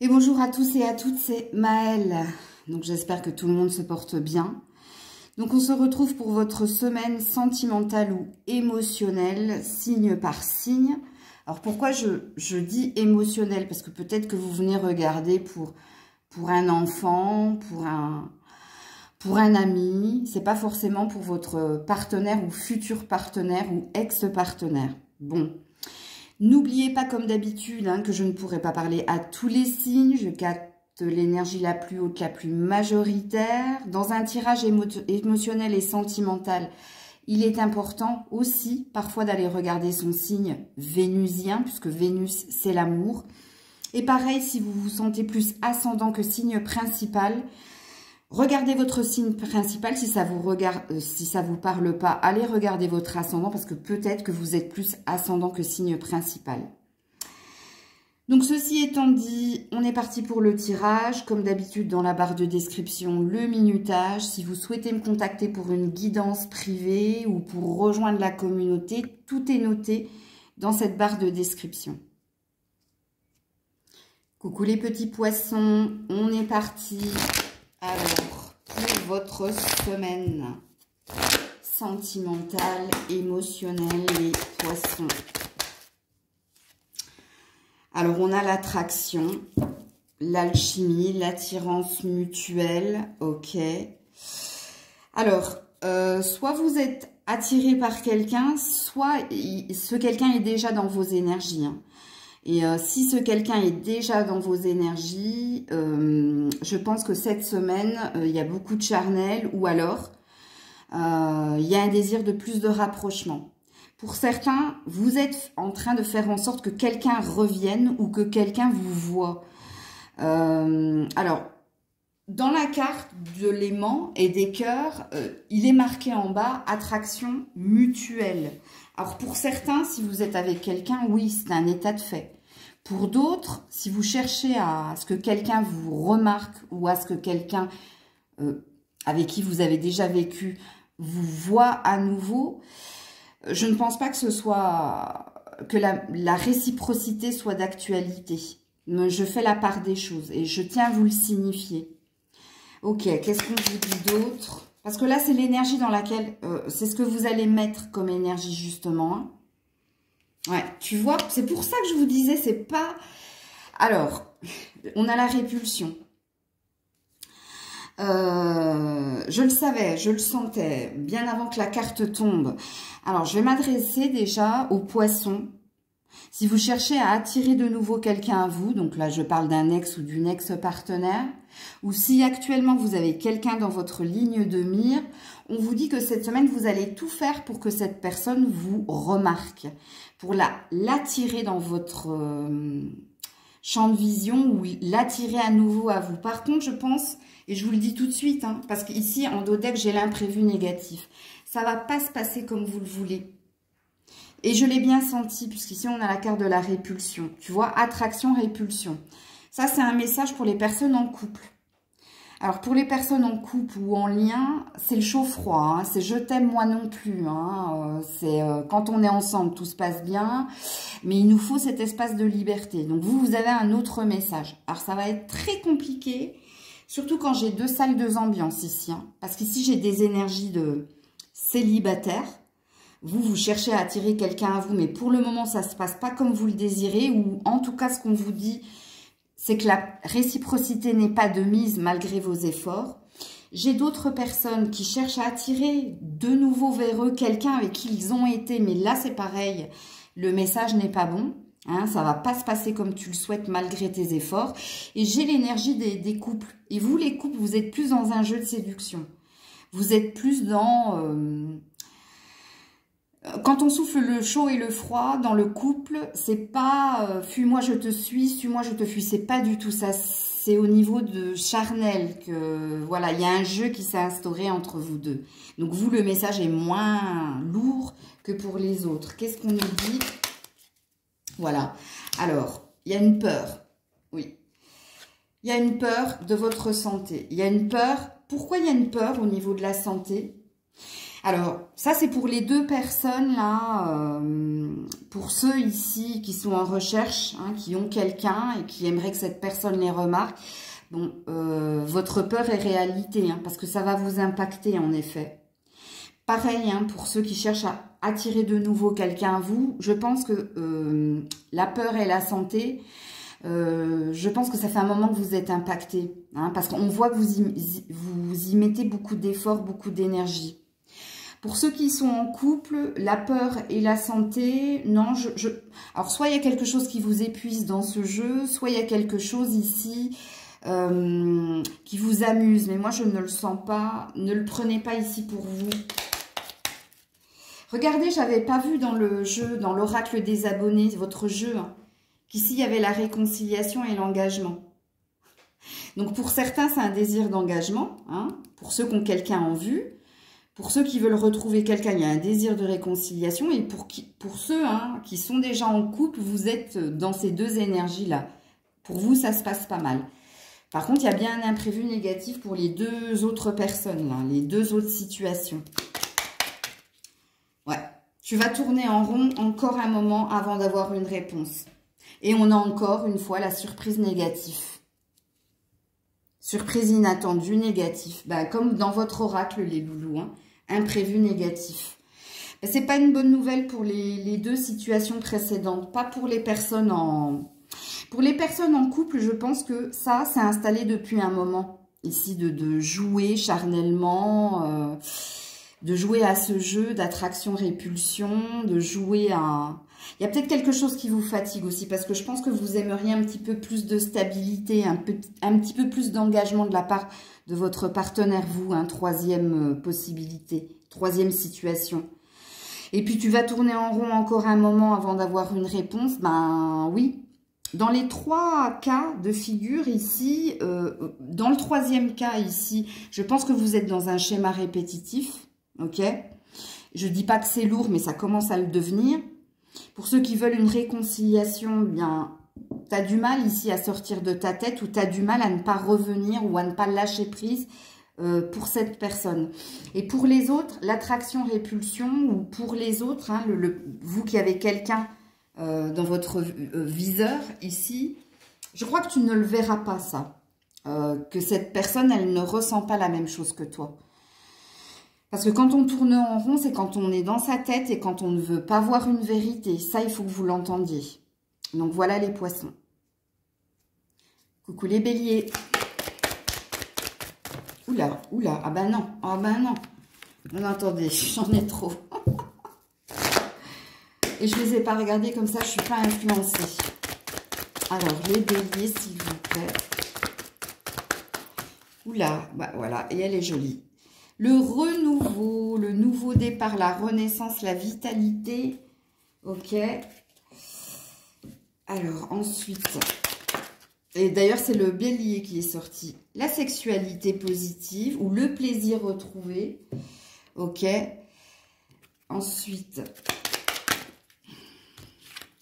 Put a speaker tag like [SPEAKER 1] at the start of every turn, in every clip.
[SPEAKER 1] Et bonjour à tous et à toutes, c'est Maëlle. Donc j'espère que tout le monde se porte bien. Donc on se retrouve pour votre semaine sentimentale ou émotionnelle, signe par signe. Alors pourquoi je dis émotionnel? Parce que peut-être que vous venez regarder pour un enfant, pour un ami. C'est pas forcément pour votre partenaire ou futur partenaire ou ex-partenaire. Bon. N'oubliez pas, comme d'habitude, que je ne pourrai pas parler à tous les signes. Je capte l'énergie la plus haute, la plus majoritaire. Dans un tirage émotionnel et sentimental, il est important aussi parfois d'aller regarder son signe vénusien, puisque Vénus, c'est l'amour. Et pareil, si vous vous sentez plus ascendant que signe principal, regardez votre signe principal. Si ça vous parle pas, allez regarder votre ascendant parce que peut-être que vous êtes plus ascendant que signe principal. Donc ceci étant dit, on est parti pour le tirage. Comme d'habitude dans la barre de description, le minutage. Si vous souhaitez me contacter pour une guidance privée ou pour rejoindre la communauté, tout est noté dans cette barre de description. Coucou les petits poissons, on est parti. Alors, pour votre semaine sentimentale, émotionnelle, les poissons. Alors, on a l'attraction, l'alchimie, l'attirance mutuelle, ok. Alors, soit vous êtes attiré par quelqu'un, soit ce quelqu'un est déjà dans vos énergies, Et si ce quelqu'un est déjà dans vos énergies, je pense que cette semaine, il y a beaucoup de charnel ou alors il y a un désir de plus de rapprochement. Pour certains, vous êtes en train de faire en sorte que quelqu'un revienne ou que quelqu'un vous voit. Alors, dans la carte de l'aimant et des cœurs, il est marqué en bas « attraction mutuelle ». Alors, pour certains, si vous êtes avec quelqu'un, oui, c'est un état de fait. Pour d'autres, si vous cherchez à ce que quelqu'un vous remarque ou à ce que quelqu'un avec qui vous avez déjà vécu vous voit à nouveau, je ne pense pas que ce soit que la réciprocité soit d'actualité. Je fais la part des choses et je tiens à vous le signifier. Ok, qu'est-ce qu'on vous dit d'autre? Parce que là, c'est l'énergie dans laquelle... c'est ce que vous allez mettre comme énergie, justement. Ouais, tu vois, c'est pour ça que je vous disais, c'est pas... Alors, on a la répulsion. Je le savais, je le sentais, bien avant que la carte tombe. Alors, je vais m'adresser déjà aux poissons. Si vous cherchez à attirer de nouveau quelqu'un à vous, donc là je parle d'un ex ou d'une ex-partenaire, ou si actuellement vous avez quelqu'un dans votre ligne de mire, on vous dit que cette semaine vous allez tout faire pour que cette personne vous remarque, pour l'attirer dans votre champ de vision ou l'attirer à nouveau à vous. Par contre, je pense, et je vous le dis tout de suite, parce qu'ici en dos deck j'ai l'imprévu négatif, ça va pas se passer comme vous le voulez. Et je l'ai bien senti, puisqu'ici, on a la carte de la répulsion. Tu vois, attraction, répulsion. Ça, c'est un message pour les personnes en couple. Alors, pour les personnes en couple ou en lien, c'est le chaud-froid. C'est « je t'aime, moi non plus ». C'est quand on est ensemble, tout se passe bien. Mais il nous faut cet espace de liberté. Donc, vous avez un autre message. Alors, ça va être très compliqué, surtout quand j'ai deux salles, deux ambiances ici. Parce qu'ici, j'ai des énergies de célibataire. Vous cherchez à attirer quelqu'un à vous, mais pour le moment, ça ne se passe pas comme vous le désirez, ou en tout cas, ce qu'on vous dit, c'est que la réciprocité n'est pas de mise malgré vos efforts. J'ai d'autres personnes qui cherchent à attirer de nouveau vers eux quelqu'un avec qui ils ont été, mais là, c'est pareil, le message n'est pas bon. Ça ne va pas se passer comme tu le souhaites malgré tes efforts. Et j'ai l'énergie des couples. Et vous, les couples, vous êtes plus dans un jeu de séduction. Vous êtes plus dans... Quand on souffle le chaud et le froid dans le couple, c'est pas fuis-moi je te suis-moi je te fuis, c'est pas du tout ça. C'est au niveau de charnel que voilà, il y a un jeu qui s'est instauré entre vous deux. Donc vous, le message est moins lourd que pour les autres. Qu'est-ce qu'on nous dit? Voilà. Alors, il y a une peur. Oui. Il y a une peur de votre santé. Il y a une peur. Pourquoi il y a une peur au niveau de la santé? Alors, ça c'est pour les deux personnes là, pour ceux ici qui sont en recherche, hein, qui ont quelqu'un et qui aimeraient que cette personne les remarque. Bon, votre peur est réalité, hein, parce que ça va vous impacter en effet. Pareil, hein, pour ceux qui cherchent à attirer de nouveau quelqu'un à vous, je pense que la peur et la santé, je pense que ça fait un moment que vous êtes impacté, hein, parce qu'on voit que vous y mettez beaucoup d'efforts, beaucoup d'énergie. Pour ceux qui sont en couple, la peur et la santé, non, alors soit il y a quelque chose qui vous épuise dans ce jeu, soit il y a quelque chose ici qui vous amuse, mais moi je ne le sens pas, ne le prenez pas ici pour vous. Regardez, j'avais pas vu dans le jeu, dans l'oracle des abonnés, votre jeu, hein, qu'ici il y avait la réconciliation et l'engagement. Donc pour certains c'est un désir d'engagement, hein, pour ceux qui ont quelqu'un en vue. Pour ceux qui veulent retrouver quelqu'un, il y a un désir de réconciliation. Et pour ceux hein, qui sont déjà en couple, vous êtes dans ces deux énergies-là. Pour vous, ça se passe pas mal. Par contre, il y a bien un imprévu négatif pour les deux autres personnes, là, les deux autres situations. Ouais, tu vas tourner en rond encore un moment avant d'avoir une réponse. Et on a encore une fois la surprise négative. Surprise inattendue, négative. Ben, comme dans votre oracle, les loulous, hein. Imprévu négatif. C'est pas une bonne nouvelle pour les deux situations précédentes, pas pour les personnes en... Pour les personnes en couple, je pense que ça, c'est installé depuis un moment. Ici, de jouer charnellement, de jouer à ce jeu d'attraction-répulsion, de jouer à... Il y a peut-être quelque chose qui vous fatigue aussi, parce que je pense que vous aimeriez un petit peu plus de stabilité, un petit peu plus d'engagement de la part de votre partenaire, vous, hein, troisième possibilité, troisième situation. Et puis tu vas tourner en rond encore un moment avant d'avoir une réponse. Ben oui, dans les trois cas de figure ici, dans le troisième cas ici, je pense que vous êtes dans un schéma répétitif, ok? Je dis pas que c'est lourd, mais ça commence à le devenir. Pour ceux qui veulent une réconciliation, bien, tu as du mal ici à sortir de ta tête, ou tu as du mal à ne pas revenir ou à ne pas lâcher prise pour cette personne. Et pour les autres, l'attraction-répulsion, ou pour les autres, hein, vous qui avez quelqu'un dans votre viseur ici, je crois que tu ne le verras pas ça. Que cette personne, elle ne ressent pas la même chose que toi. Parce que quand on tourne en rond, c'est quand on est dans sa tête et quand on ne veut pas voir une vérité. Ça, il faut que vous l'entendiez. Donc, voilà les poissons. Coucou les béliers. Oula, oula, ah ben non, ah ben non. Non, attendez, j'en ai trop. Et je ne les ai pas regardés comme ça, je ne suis pas influencée. Alors, les béliers, s'il vous plaît. Oula, bah voilà, et elle est jolie. Le renouveau, le nouveau départ, la renaissance, la vitalité. Ok. Alors, ensuite... Et d'ailleurs, c'est le bélier qui est sorti. La sexualité positive ou le plaisir retrouvé. Ok. Ensuite...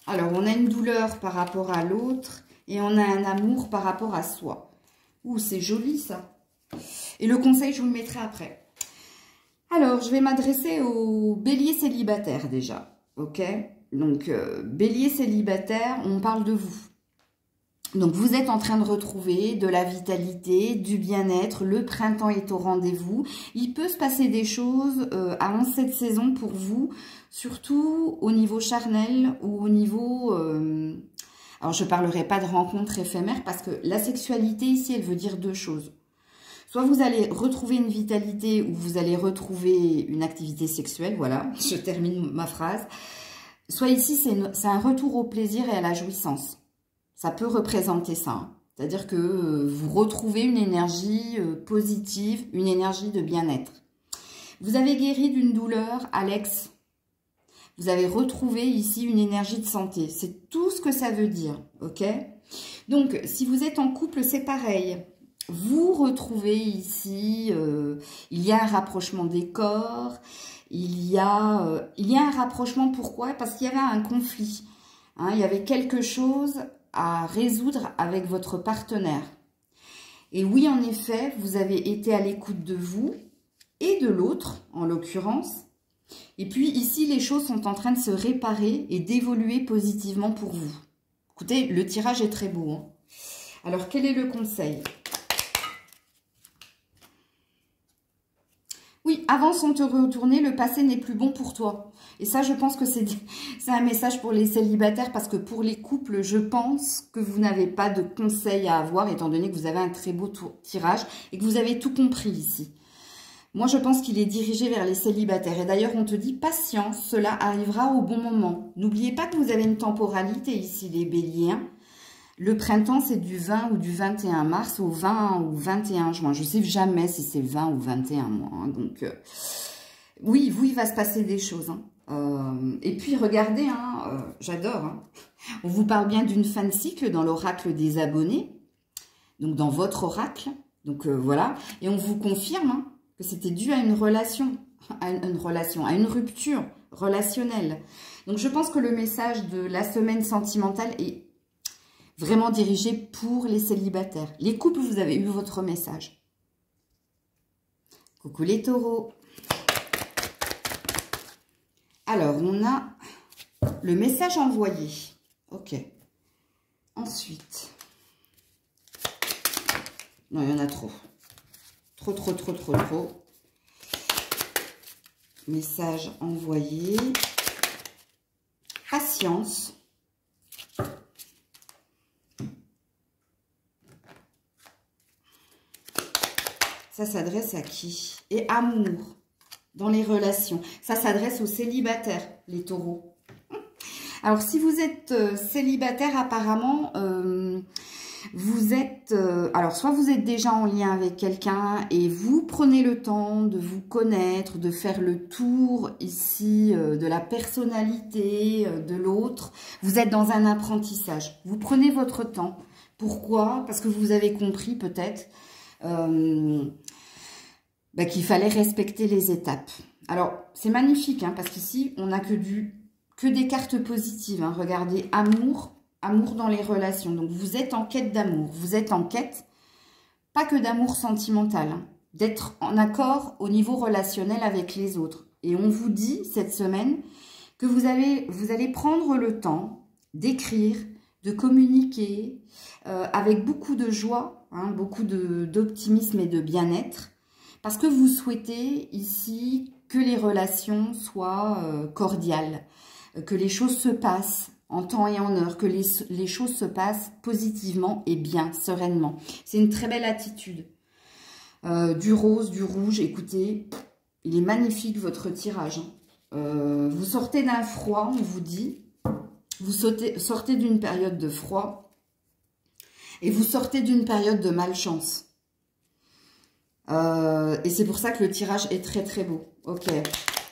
[SPEAKER 1] Alors, on a une douleur par rapport à l'autre et on a un amour par rapport à soi. Ouh, c'est joli ça. Et le conseil, je vous le mettrai après. Alors, je vais m'adresser aux béliers célibataires déjà, ok? Donc, bélier célibataire, on parle de vous. Donc, vous êtes en train de retrouver de la vitalité, du bien-être, le printemps est au rendez-vous. Il peut se passer des choses avant cette saison pour vous, surtout au niveau charnel ou au niveau... alors, je ne parlerai pas de rencontres éphémères parce que la sexualité ici, elle veut dire deux choses. Soit vous allez retrouver une vitalité ou vous allez retrouver une activité sexuelle, voilà, je termine ma phrase. Soit ici, c'est un retour au plaisir et à la jouissance. Ça peut représenter ça. Hein. C'est-à-dire que vous retrouvez une énergie positive, une énergie de bien-être. Vous avez guéri d'une douleur, Alex. Vous avez retrouvé ici une énergie de santé. C'est tout ce que ça veut dire, ok? Donc, si vous êtes en couple, c'est pareil. Vous retrouvez ici, il y a un rapprochement des corps, il y a un rapprochement, pourquoi? Parce qu'il y avait un conflit, hein, il y avait quelque chose à résoudre avec votre partenaire. Et oui, en effet, vous avez été à l'écoute de vous, et de l'autre, en l'occurrence. Et puis ici, les choses sont en train de se réparer et d'évoluer positivement pour vous. Écoutez, le tirage est très beau, hein. Alors, quel est le conseil? Oui, avance sans te retourner, le passé n'est plus bon pour toi. Et ça, je pense que c'est un message pour les célibataires, parce que pour les couples, je pense que vous n'avez pas de conseils à avoir, étant donné que vous avez un très beau tirage et que vous avez tout compris ici. Moi, je pense qu'il est dirigé vers les célibataires. Et d'ailleurs, on te dit patience, cela arrivera au bon moment. N'oubliez pas que vous avez une temporalité ici, les béliers, hein. Le printemps, c'est du 20 ou du 21 mars au 20 ou 21 juin. Je ne sais jamais si c'est 20 ou 21 mois, hein. Donc, oui, vous, il va se passer des choses, hein. Et puis, regardez, hein, j'adore, hein. On vous parle bien d'une fin de cycle dans l'oracle des abonnés. Donc, dans votre oracle. Donc, voilà. Et on vous confirme, hein, que c'était dû à une relation, à une rupture relationnelle. Donc, je pense que le message de la semaine sentimentale est vraiment dirigé pour les célibataires. Les couples, vous avez eu votre message. Coucou les taureaux. Alors, on a le message envoyé. Ok. Ensuite. Non, il y en a trop. Trop. Message envoyé. Patience. Ça s'adresse à qui? Et amour dans les relations. Ça s'adresse aux célibataires, les taureaux. Alors, si vous êtes célibataire, apparemment, vous êtes... alors, soit vous êtes déjà en lien avec quelqu'un et vous prenez le temps de vous connaître, de faire le tour ici de la personnalité de l'autre. Vous êtes dans un apprentissage. Vous prenez votre temps. Pourquoi? Parce que vous avez compris peut-être... qu'il fallait respecter les étapes. Alors, c'est magnifique, hein, parce qu'ici, on n'a que des cartes positives, hein. Regardez, amour dans les relations. Donc, vous êtes en quête d'amour. Vous êtes en quête, pas que d'amour sentimental, hein, d'être en accord au niveau relationnel avec les autres. Et on vous dit, cette semaine, que vous allez prendre le temps d'écrire, de communiquer avec beaucoup de joie, hein, beaucoup d'optimisme et de bien-être, parce que vous souhaitez ici que les relations soient cordiales, que les choses se passent en temps et en heure, que les choses se passent positivement et bien, sereinement. C'est une très belle attitude. Du rose, du rouge, écoutez, il est magnifique votre tirage, hein. Vous sortez d'un froid, on vous dit, vous sortez d'une période de froid et vous sortez d'une période de malchance. Et c'est pour ça que le tirage est très très beau. Ok,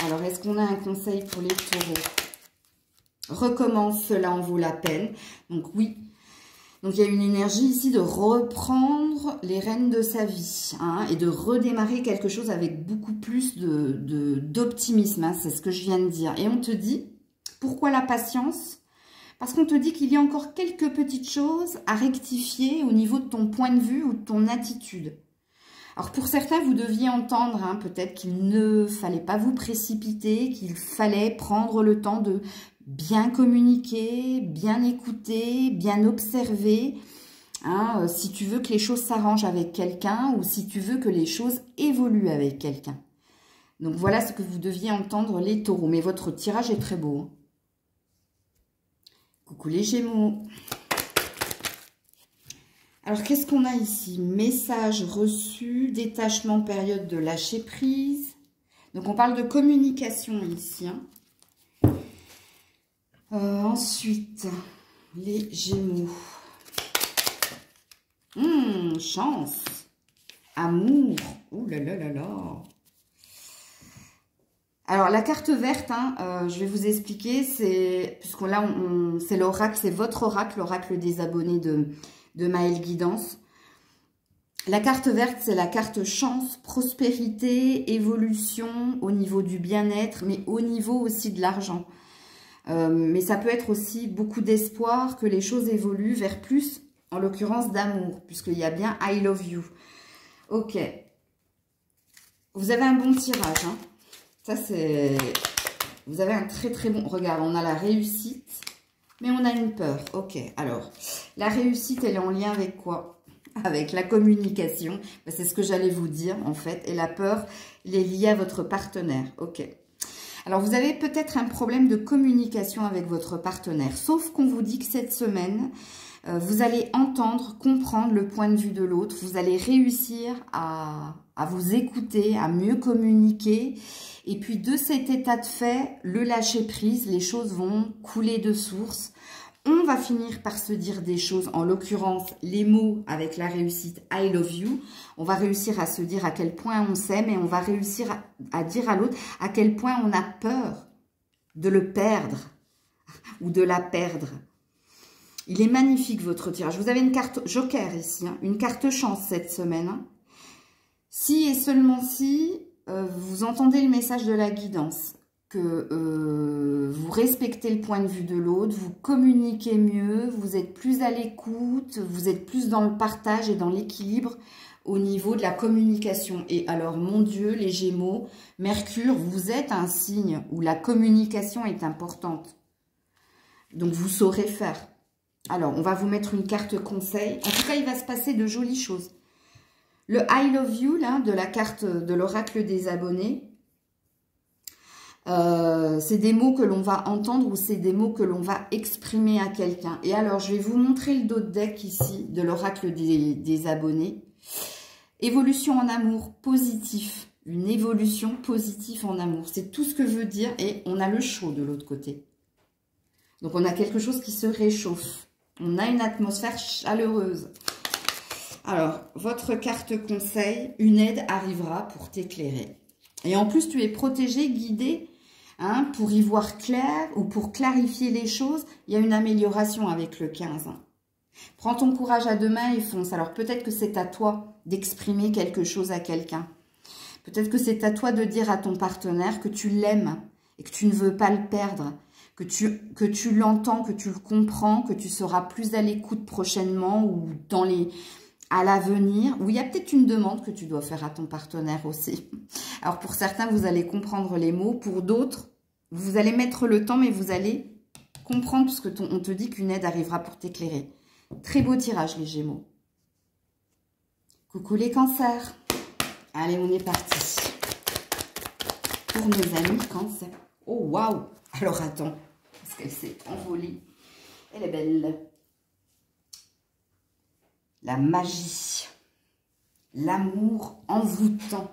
[SPEAKER 1] alors est-ce qu'on a un conseil pour les taureaux? Recommence, cela en vaut la peine. Donc oui, donc il y a une énergie ici de reprendre les rênes de sa vie, hein, et de redémarrer quelque chose avec beaucoup plus d'optimisme, hein, c'est ce que je viens de dire. Et on te dit, pourquoi la patience? Parce qu'on te dit qu'il y a encore quelques petites choses à rectifier au niveau de ton point de vue ou de ton attitude. Alors pour certains, vous deviez entendre, hein, peut-être qu'il ne fallait pas vous précipiter, qu'il fallait prendre le temps de bien communiquer, bien écouter, bien observer, hein, si tu veux que les choses s'arrangent avec quelqu'un ou si tu veux que les choses évoluent avec quelqu'un. Donc voilà ce que vous deviez entendre les taureaux. Mais votre tirage est très beau, hein. Coucou les Gémeaux. Alors, qu'est-ce qu'on a ici? Message reçu, détachement, période de lâcher prise. Donc, on parle de communication ici, hein. Ensuite, les Gémeaux. Chance. Amour. Ouh là là là là. Alors, la carte verte, hein, je vais vous expliquer, puisque là, c'est l'oracle, c'est votre oracle, l'oracle des abonnés de Maëlle Guidance. La carte verte, c'est la carte chance, prospérité, évolution au niveau du bien-être, mais au niveau aussi de l'argent. Mais ça peut être aussi beaucoup d'espoir que les choses évoluent vers plus, en l'occurrence d'amour, puisqu'il y a bien I love you. Ok. Vous avez un bon tirage. Hein. Ça, c'est... Vous avez un très très bon... Regarde, on a la réussite, mais on a une peur. Ok, alors, la réussite, elle est en lien avec quoi? Avec la communication. Ben, c'est ce que j'allais vous dire, en fait. Et la peur, elle est liée à votre partenaire. Ok. Alors, vous avez peut-être un problème de communication avec votre partenaire. Sauf qu'on vous dit que cette semaine, vous allez entendre, comprendre le point de vue de l'autre. Vous allez réussir à vous écouter, à mieux communiquer. Et puis, de cet état de fait, le lâcher-prise, les choses vont couler de source. On va finir par se dire des choses, en l'occurrence, les mots avec la réussite « I love you ». On va réussir à se dire à quel point on s'aime et on va réussir à dire à l'autre à quel point on a peur de le perdre ou de la perdre. Il est magnifique votre tirage. Vous avez une carte joker ici, hein, une carte chance cette semaine. Hein. Si et seulement si vous entendez le message de la guidance, que vous respectez le point de vue de l'autre, vous communiquez mieux, vous êtes plus à l'écoute, vous êtes plus dans le partage et dans l'équilibre au niveau de la communication. Et alors, mon Dieu, les Gémeaux, Mercure, vous êtes un signe où la communication est importante. Donc, vous saurez faire. Alors, on va vous mettre une carte conseil. En tout cas, il va se passer de jolies choses. Le I love you, là, de la carte de l'oracle des abonnés, c'est des mots que l'on va entendre ou c'est des mots que l'on va exprimer à quelqu'un. Et alors, je vais vous montrer le dos de deck ici, de l'oracle des abonnés. Évolution en amour, positif. Une évolution positive en amour. C'est tout ce que veut dire. Et on a le chaud de l'autre côté. Donc, on a quelque chose qui se réchauffe. On a une atmosphère chaleureuse. Alors, votre carte conseil, une aide arrivera pour t'éclairer. Et en plus, tu es protégé, guidé, hein, pour y voir clair ou pour clarifier les choses. Il y a une amélioration avec le 15. Hein. Prends ton courage à deux mains et fonce. Alors, peut-être que c'est à toi d'exprimer quelque chose à quelqu'un. Peut-être que c'est à toi de dire à ton partenaire que tu l'aimes et que tu ne veux pas le perdre. Que tu l'entends, que tu le comprends, que tu seras plus à l'écoute prochainement ou à l'avenir, où il y a peut-être une demande que tu dois faire à ton partenaire aussi. Alors, pour certains, vous allez comprendre les mots. Pour d'autres, vous allez mettre le temps, mais vous allez comprendre puisque on te dit qu'une aide arrivera pour t'éclairer. Très beau tirage, les Gémeaux. Coucou les cancers. Allez, on est parti. Pour mes amis cancers. Oh, waouh! Alors, attends, parce qu'elle s'est envolée. Elle est belle. La magie, l'amour envoûtant.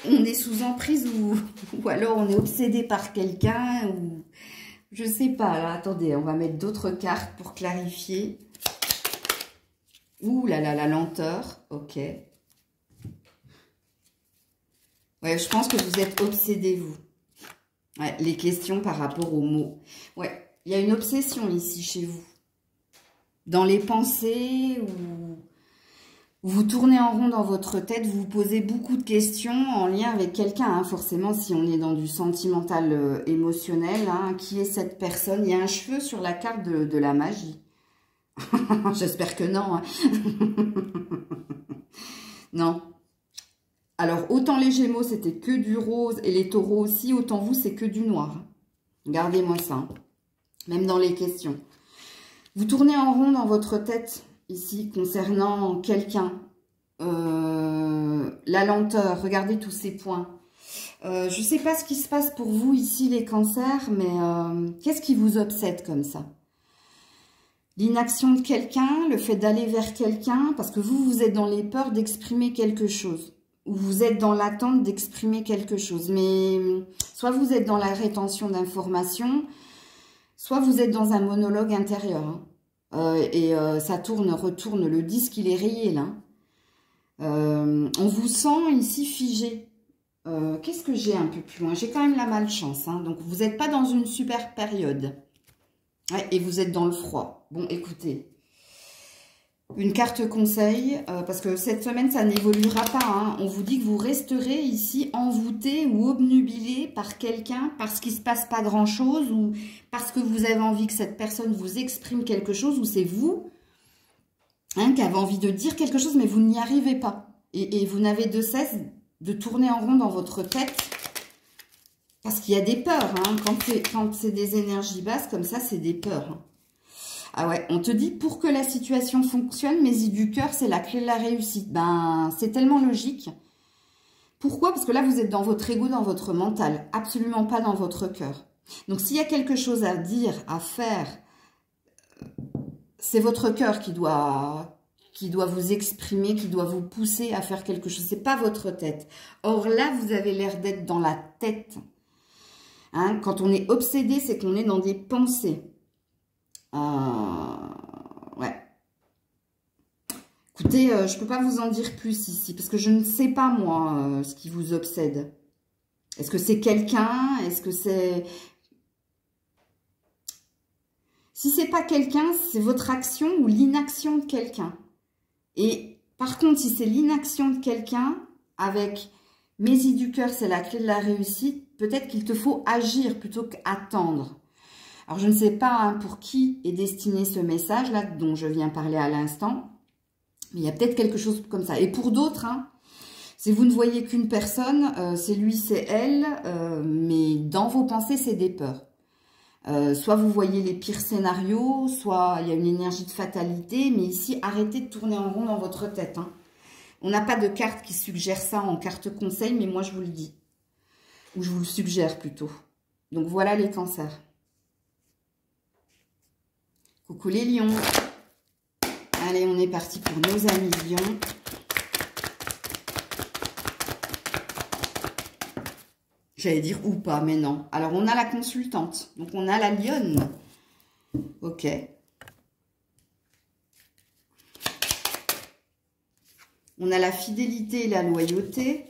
[SPEAKER 1] On est sous emprise ou alors on est obsédé par quelqu'un ou je sais pas. Là, attendez, on va mettre d'autres cartes pour clarifier. Ouh là là, la lenteur, ok. Ouais, je pense que vous êtes obsédé, vous. Ouais, les questions par rapport aux mots. Ouais, il y a une obsession ici chez vous. Dans les pensées, où vous tournez en rond dans votre tête, vous vous posez beaucoup de questions en lien avec quelqu'un. Hein, forcément, si on est dans du sentimental émotionnel, hein, qui est cette personne? Il y a un cheveu sur la carte de la magie. J'espère que non. Hein. Non. Alors, autant les Gémeaux, c'était que du rose, et les Taureaux aussi, autant vous, c'est que du noir. Gardez-moi ça. Hein. Même dans les questions. Vous tournez en rond dans votre tête, ici, concernant quelqu'un. La lenteur, regardez tous ces points. Je ne sais pas ce qui se passe pour vous ici, les cancers, mais qu'est-ce qui vous obsède comme ça? L'inaction de quelqu'un, le fait d'aller vers quelqu'un, parce que vous êtes dans les peurs d'exprimer quelque chose. Ou vous êtes dans l'attente d'exprimer quelque chose. Mais soit vous êtes dans la rétention d'informations, soit vous êtes dans un monologue intérieur. Hein. Ça tourne, retourne. Le disque, il est rayé là. On vous sent ici figé. Qu'est-ce que j'ai un peu plus loin? J'ai quand même la malchance. Hein. Donc, vous n'êtes pas dans une super période. Ouais, et vous êtes dans le froid. Bon, écoutez. Une carte conseil, parce que cette semaine, ça n'évoluera pas. Hein. On vous dit que vous resterez ici envoûté ou obnubilé par quelqu'un parce qu'il ne se passe pas grand-chose ou parce que vous avez envie que cette personne vous exprime quelque chose ou c'est vous qui avez envie de dire quelque chose mais vous n'y arrivez pas. Et vous n'avez de cesse de tourner en rond dans votre tête. Parce qu'il y a des peurs. Hein. Quand c'est des énergies basses, comme ça, c'est des peurs. Hein. Ah ouais, on te dit, pour que la situation fonctionne, Maisie du cœur, c'est la clé de la réussite. Ben, c'est tellement logique. Pourquoi? Parce que là, vous êtes dans votre ego, dans votre mental. Absolument pas dans votre cœur. Donc, s'il y a quelque chose à dire, à faire, c'est votre cœur qui doit vous exprimer, qui doit vous pousser à faire quelque chose. C'est pas votre tête. Or là, vous avez l'air d'être dans la tête. Hein, quand on est obsédé, c'est qu'on est dans des pensées. Ouais. Écoutez, je peux pas vous en dire plus ici, parce que je ne sais pas, moi, ce qui vous obsède. Est-ce que c'est quelqu'un? Est-ce que c'est... Si c'est pas quelqu'un, c'est votre action ou l'inaction de quelqu'un. Et par contre, si c'est l'inaction de quelqu'un, avec Maisie du cœur, c'est la clé de la réussite, peut-être qu'il te faut agir plutôt qu'attendre. Alors, je ne sais pas hein, pour qui est destiné ce message-là, dont je viens parler à l'instant, mais il y a peut-être quelque chose comme ça. Et pour d'autres, hein, si vous ne voyez qu'une personne, c'est lui, c'est elle, mais dans vos pensées, c'est des peurs. Soit vous voyez les pires scénarios, soit il y a une énergie de fatalité, mais ici, arrêtez de tourner en rond dans votre tête. Hein. On n'a pas de carte qui suggère ça en carte conseil, mais moi, je vous le dis. Ou je vous le suggère plutôt. Donc, voilà les cancers. Coucou les lions. Allez, on est parti pour nos amis lions. J'allais dire ou pas, mais non. Alors, on a la consultante. Donc, on a la lionne. Ok. On a la fidélité et la loyauté.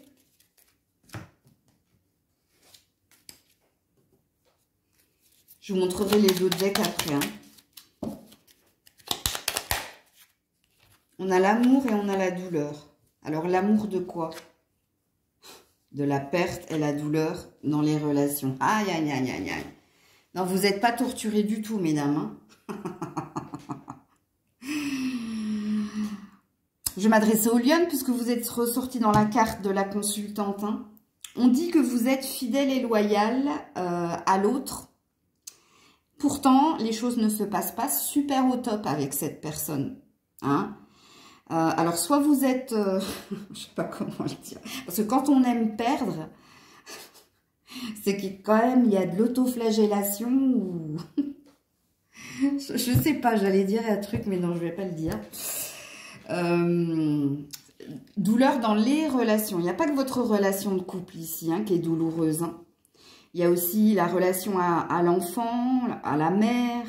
[SPEAKER 1] Je vous montrerai les autres decks après. Hein. On a l'amour et on a la douleur. Alors, l'amour de quoi? De la perte et la douleur dans les relations. Aïe, aïe, aïe, aïe, aïe. Non, vous n'êtes pas torturés du tout, mesdames. Hein. Je vais m'adresser aux lionnes puisque vous êtes ressortis dans la carte de la consultante. Hein. On dit que vous êtes fidèle et loyal à l'autre. Pourtant, les choses ne se passent pas super au top avec cette personne. Hein. Alors, soit vous êtes... je ne sais pas comment le dire. Parce que quand on aime perdre, c'est que quand même, il y a de l'autoflagellation ou... je ne sais pas, j'allais dire un truc, mais non, je ne vais pas le dire. Douleur dans les relations. Il n'y a pas que votre relation de couple ici hein, qui est douloureuse. Hein. Il y a aussi la relation à l'enfant, à la mère.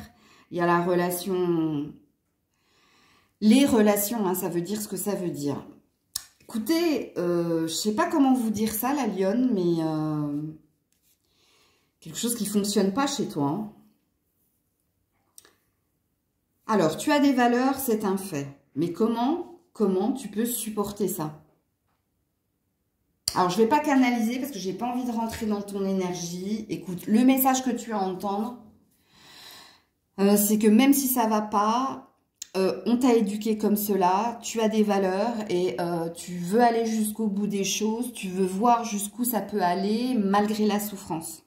[SPEAKER 1] Il y a la relation... Les relations, hein, ça veut dire ce que ça veut dire. Écoutez, je ne sais pas comment vous dire ça, la lionne, mais quelque chose qui ne fonctionne pas chez toi. Hein. Alors, tu as des valeurs, c'est un fait. Mais comment tu peux supporter ça? Alors, je ne vais pas canaliser parce que je n'ai pas envie de rentrer dans ton énergie. Écoute, le message que tu as à entendre, c'est que même si ça ne va pas... on t'a éduqué comme cela, tu as des valeurs et tu veux aller jusqu'au bout des choses, tu veux voir jusqu'où ça peut aller malgré la souffrance.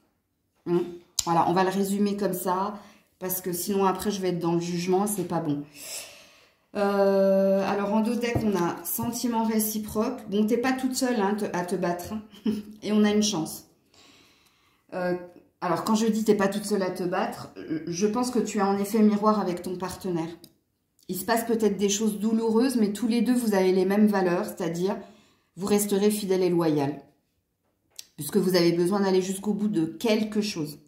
[SPEAKER 1] Voilà, on va le résumer comme ça parce que sinon après je vais être dans le jugement, c'est pas bon. Alors en deux decks, on a sentiment réciproque. Bon, t'es pas toute seule hein, à te battre hein, et on a une chance. Alors quand je dis t'es pas toute seule à te battre, je pense que tu as en effet miroir avec ton partenaire. Il se passe peut-être des choses douloureuses, mais tous les deux, vous avez les mêmes valeurs, c'est-à-dire, vous resterez fidèle et loyal. Puisque vous avez besoin d'aller jusqu'au bout de quelque chose.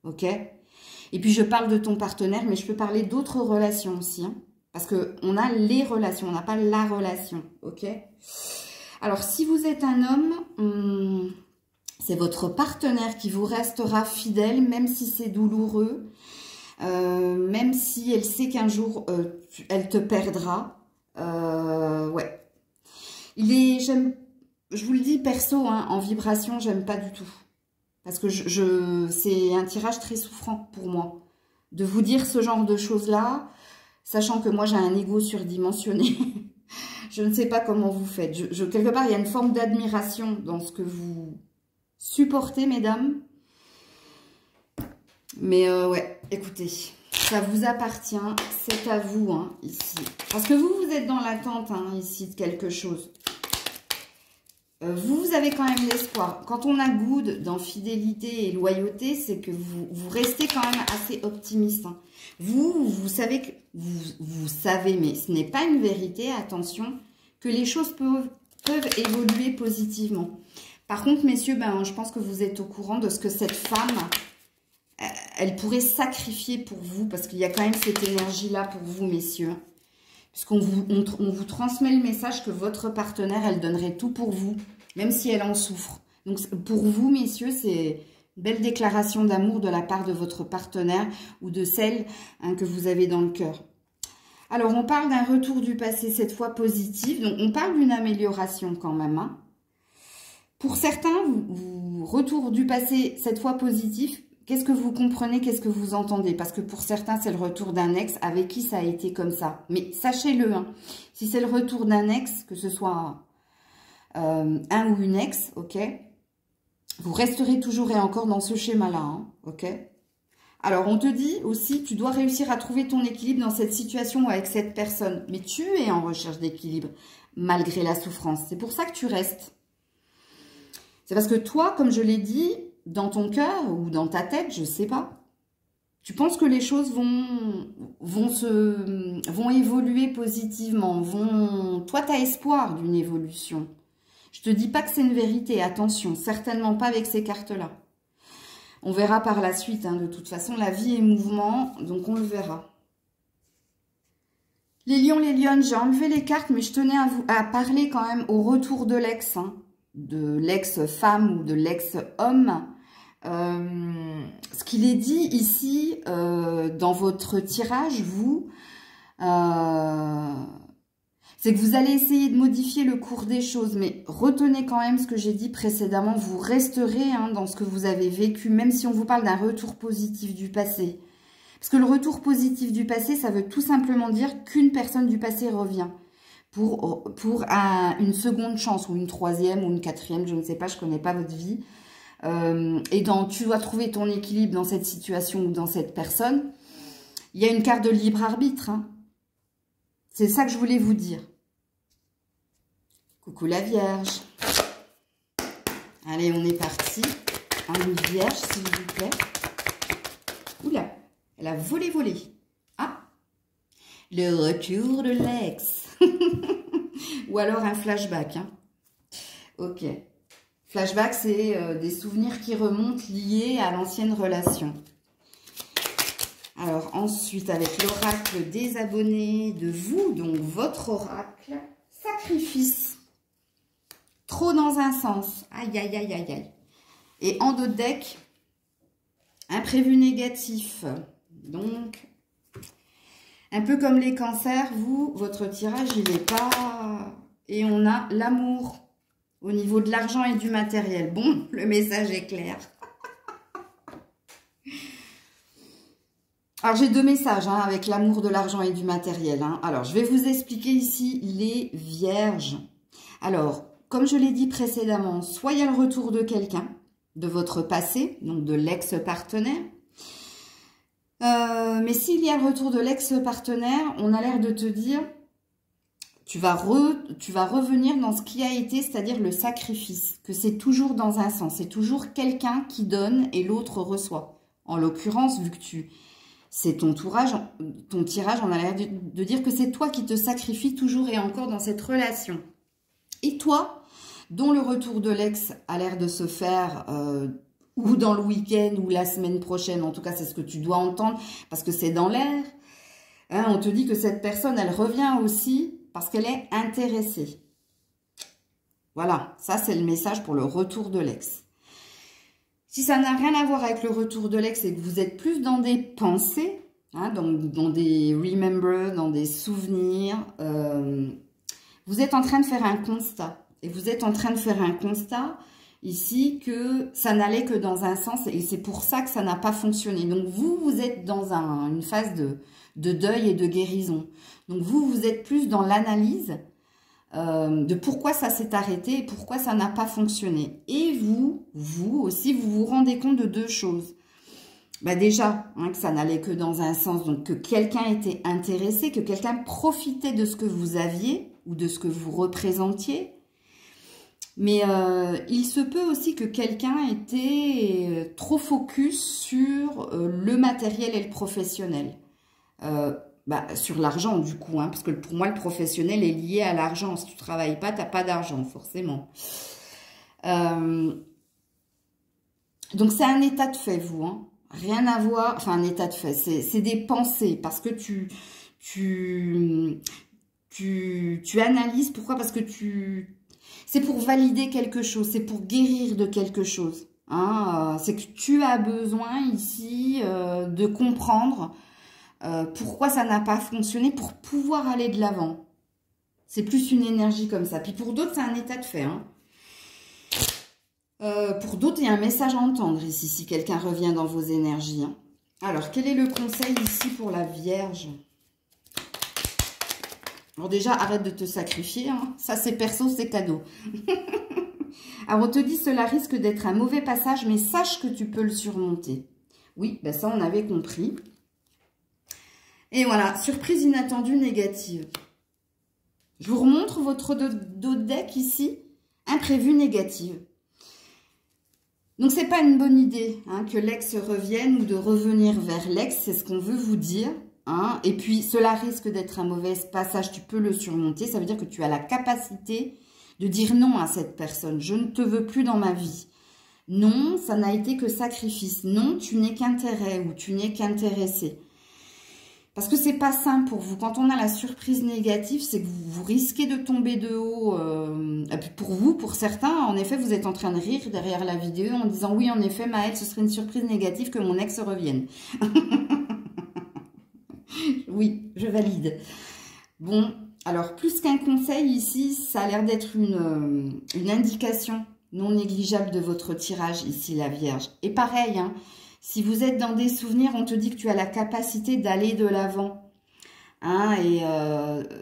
[SPEAKER 1] Ok? Et puis, je parle de ton partenaire, mais je peux parler d'autres relations aussi. Hein, parce qu'on a les relations, on n'a pas la relation. Ok? Alors, si vous êtes un homme, c'est votre partenaire qui vous restera fidèle, même si c'est douloureux. Même si elle sait qu'un jour elle te perdra, ouais. Je vous le dis perso, hein, en vibration, j'aime pas du tout. Parce que c'est un tirage très souffrant pour moi. De vous dire ce genre de choses-là, sachant que moi j'ai un ego surdimensionné. Je ne sais pas comment vous faites. Quelque part, il y a une forme d'admiration dans ce que vous supportez, mesdames. Mais ouais, écoutez, ça vous appartient, c'est à vous, hein, ici. Parce que vous êtes dans l'attente, hein, ici, de quelque chose. Vous avez quand même l'espoir. Quand on a good dans fidélité et loyauté, c'est que vous restez quand même assez optimiste. Hein. Vous savez que vous savez, mais ce n'est pas une vérité, attention, que les choses peuvent évoluer positivement. Par contre, messieurs, ben, je pense que vous êtes au courant de ce que cette femme, elle pourrait sacrifier pour vous, parce qu'il y a quand même cette énergie-là pour vous, messieurs. Puisqu'on vous transmet le message que votre partenaire, elle donnerait tout pour vous, même si elle en souffre. Donc, pour vous, messieurs, c'est une belle déclaration d'amour de la part de votre partenaire ou de celle hein, que vous avez dans le cœur. Alors, on parle d'un retour du passé, cette fois positif. Donc, on parle d'une amélioration quand même. Hein. Pour certains, retour du passé, cette fois positif, qu'est-ce que vous comprenez, qu'est-ce que vous entendez? Parce que pour certains, c'est le retour d'un ex avec qui ça a été comme ça. Mais sachez-le, hein, si c'est le retour d'un ex, que ce soit un ou une ex, ok, vous resterez toujours et encore dans ce schéma-là, hein, ok. Alors, on te dit aussi, tu dois réussir à trouver ton équilibre dans cette situation ou avec cette personne. Mais tu es en recherche d'équilibre, malgré la souffrance. C'est pour ça que tu restes. C'est parce que toi, comme je l'ai dit, dans ton cœur ou dans ta tête, je ne sais pas, tu penses que les choses vont évoluer positivement. Toi, tu as espoir d'une évolution. Je ne te dis pas que c'est une vérité, attention, certainement pas avec ces cartes-là. On verra par la suite, hein, de toute façon, la vie est mouvement, donc on le verra. Les lions, les lionnes, j'ai enlevé les cartes, mais je tenais à parler quand même au retour de l'ex, hein, de l'ex-femme ou de l'ex-homme. Ce qu'il est dit ici, dans votre tirage, vous, c'est que vous allez essayer de modifier le cours des choses, mais retenez quand même ce que j'ai dit précédemment, vous resterez hein, dans ce que vous avez vécu, même si on vous parle d'un retour positif du passé. Parce que le retour positif du passé, ça veut tout simplement dire qu'une personne du passé revient pour une seconde chance, ou une troisième, ou une quatrième, je ne sais pas, je ne connais pas votre vie. Et tu dois trouver ton équilibre dans cette situation ou dans cette personne. Il y a une carte de libre arbitre. Hein. C'est ça que je voulais vous dire. Coucou la Vierge. Allez, on est parti. Une Vierge, s'il vous plaît. Oula, elle a volé. Ah, le retour de l'ex. Ou alors un flashback. Hein. Ok. Flashback, c'est des souvenirs qui remontent liés à l'ancienne relation. Alors ensuite, avec l'oracle des abonnés de vous, donc votre oracle, sacrifice. Trop dans un sens. Aïe, aïe, aïe, aïe, aïe. Et en dos de deck, imprévu négatif. Donc, un peu comme les cancers, votre tirage, il n'est pas... Et on a l'amour au niveau de l'argent et du matériel. Bon, le message est clair. Alors, j'ai deux messages hein, avec l'amour de l'argent et du matériel. Hein. Alors, je vais vous expliquer ici les vierges. Alors, comme je l'ai dit précédemment, soit il y a le retour de quelqu'un, de votre passé, donc de l'ex-partenaire. Mais s'il y a le retour de l'ex-partenaire, on a l'air de te dire, tu vas revenir dans ce qui a été, c'est-à-dire le sacrifice, que c'est toujours dans un sens. C'est toujours quelqu'un qui donne et l'autre reçoit. En l'occurrence, vu que c'est ton tirage, on a l'air de dire que c'est toi qui te sacrifies toujours et encore dans cette relation. Et toi, dont le retour de l'ex a l'air de se faire ou dans le week-end ou la semaine prochaine, en tout cas c'est ce que tu dois entendre parce que c'est dans l'air. Hein, on te dit que cette personne, elle revient aussi parce qu'elle est intéressée. Voilà, ça c'est le message pour le retour de l'ex. Si ça n'a rien à voir avec le retour de l'ex et que vous êtes plus dans des pensées, hein, dans des remember, dans des souvenirs, vous êtes en train de faire un constat. Et vous êtes en train de faire un constat ici que ça n'allait que dans un sens et c'est pour ça que ça n'a pas fonctionné. Donc vous êtes dans une phase de deuil et de guérison. Donc vous êtes plus dans l'analyse de pourquoi ça s'est arrêté et pourquoi ça n'a pas fonctionné. Et vous aussi, vous vous rendez compte de deux choses. Bah déjà, hein, que ça n'allait que dans un sens, donc que quelqu'un était intéressé, que quelqu'un profitait de ce que vous aviez ou de ce que vous représentiez. Mais il se peut aussi que quelqu'un était trop focus sur le matériel et le professionnel. Sur l'argent du coup, hein, parce que pour moi le professionnel est lié à l'argent. Si tu travailles pas, t'as pas d'argent forcément. Donc c'est un état de fait, vous, hein. Rien à voir, enfin un état de fait, c'est des pensées, parce que tu analyses, pourquoi? Parce que c'est pour valider quelque chose, c'est pour guérir de quelque chose. Hein, c'est que tu as besoin ici de comprendre pourquoi ça n'a pas fonctionné pour pouvoir aller de l'avant. C'est plus une énergie comme ça. Puis pour d'autres, c'est un état de fait, hein. Pour d'autres, il y a un message à entendre ici, si quelqu'un revient dans vos énergies. Hein. Alors, quel est le conseil ici pour la Vierge? Alors déjà, arrête de te sacrifier. Hein. Ça, c'est perso, c'est cadeau. Alors, on te dit, cela risque d'être un mauvais passage, mais sache que tu peux le surmonter. Oui, ben ça, on avait compris. Et voilà, surprise inattendue négative. Je vous remontre votre dos de deck ici. Imprévu négative. Donc, c'est pas une bonne idée hein, que l'ex revienne ou de revenir vers l'ex, c'est ce qu'on veut vous dire. Hein. Et puis, cela risque d'être un mauvais passage, tu peux le surmonter. Ça veut dire que tu as la capacité de dire non à cette personne. Je ne te veux plus dans ma vie. Non, ça n'a été que sacrifice. Non, tu n'es qu'intérêt ou tu n'es qu'intéressé. Parce que c'est pas simple pour vous. Quand on a la surprise négative, c'est que vous risquez de tomber de haut. Pour vous, pour certains, en effet, vous êtes en train de rire derrière la vidéo en disant « Oui, en effet, Maëlle, ce serait une surprise négative que mon ex revienne. » Oui, je valide. Bon, alors, plus qu'un conseil ici, ça a l'air d'être une indication non négligeable de votre tirage ici, la Vierge. Et pareil, hein. Si vous êtes dans des souvenirs, on te dit que tu as la capacité d'aller de l'avant. Hein, et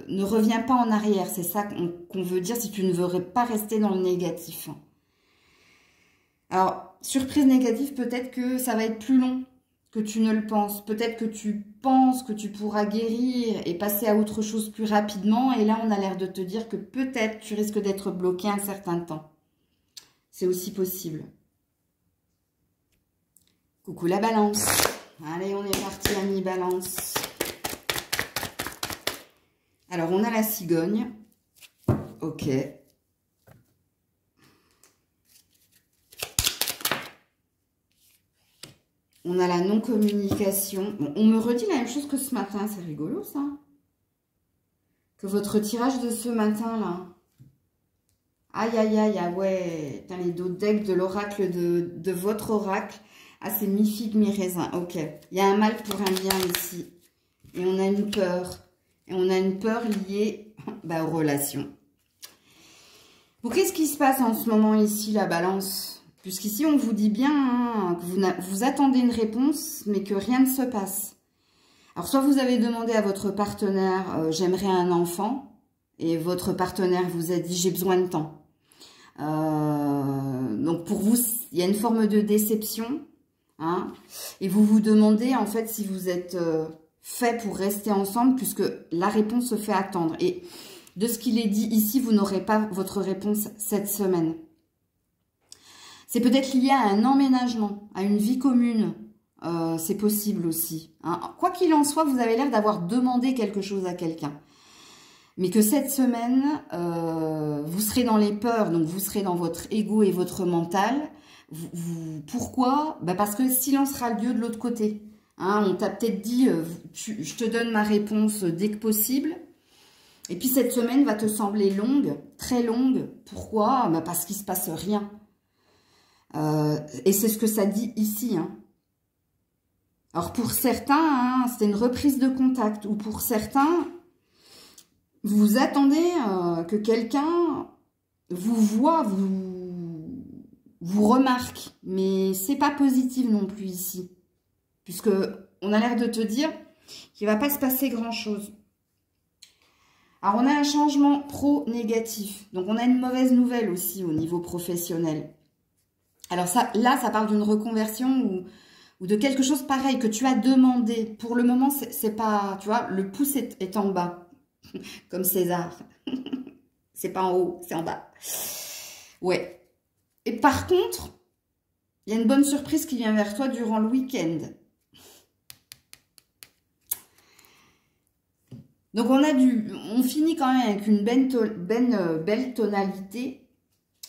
[SPEAKER 1] ne reviens pas en arrière. C'est ça qu'on veut dire si tu ne veux pas rester dans le négatif. Alors, surprise négative, peut-être que ça va être plus long que tu ne le penses. Peut-être que tu penses que tu pourras guérir et passer à autre chose plus rapidement. Et là, on a l'air de te dire que peut-être tu risques d'être bloqué un certain temps. C'est aussi possible. Coucou la balance. Allez, on est parti, amis balance. Alors, on a la cigogne. Ok. On a la non-communication. Bon, on me redit la même chose que ce matin. C'est rigolo, ça. Que votre tirage de ce matin, là. Aïe, aïe, aïe, ah ouais. Putain, les dos de deck de l'oracle de votre oracle. Ah, c'est mi-figue, mi-raisin. Ok. Il y a un mal pour un bien ici. Et on a une peur. Et on a une peur liée aux relations. Bon, qu'est-ce qui se passe en ce moment ici, la balance? Puisqu'ici, on vous dit bien hein, que vous attendez une réponse, mais que rien ne se passe. Alors, soit vous avez demandé à votre partenaire, j'aimerais un enfant. Et votre partenaire vous a dit, j'ai besoin de temps. Donc, pour vous, il y a une forme de déception. Hein, et vous vous demandez en fait si vous êtes fait pour rester ensemble puisque la réponse se fait attendre. Et de ce qu'il est dit ici, vous n'aurez pas votre réponse cette semaine. C'est peut-être lié à un emménagement, à une vie commune. C'est possible aussi. Hein. Quoi qu'il en soit, vous avez l'air d'avoir demandé quelque chose à quelqu'un. Mais que cette semaine, vous serez dans les peurs, donc vous serez dans votre ego et votre mental. Pourquoi? Parce que le silence sera lieu de l'autre côté. Hein, on t'a peut-être dit, je te donne ma réponse dès que possible. Et puis cette semaine va te sembler longue, très longue. Pourquoi? Parce qu'il ne se passe rien. Et c'est ce que ça dit ici. Hein. Alors pour certains, hein, c'est une reprise de contact. Ou pour certains, vous attendez que quelqu'un vous voit, vous remarque, mais c'est pas positif non plus ici, puisque on a l'air de te dire qu'il va pas se passer grand chose. Alors, on a un changement pro-négatif. Donc, on a une mauvaise nouvelle aussi au niveau professionnel. Alors, ça, là, ça parle d'une reconversion ou de quelque chose pareil que tu as demandé. Pour le moment, c'est pas... Tu vois, le pouce est en bas. Comme César. C'est pas en haut, c'est en bas. Ouais. Et par contre, il y a une bonne surprise qui vient vers toi durant le week-end. Donc, on finit quand même avec une belle tonalité,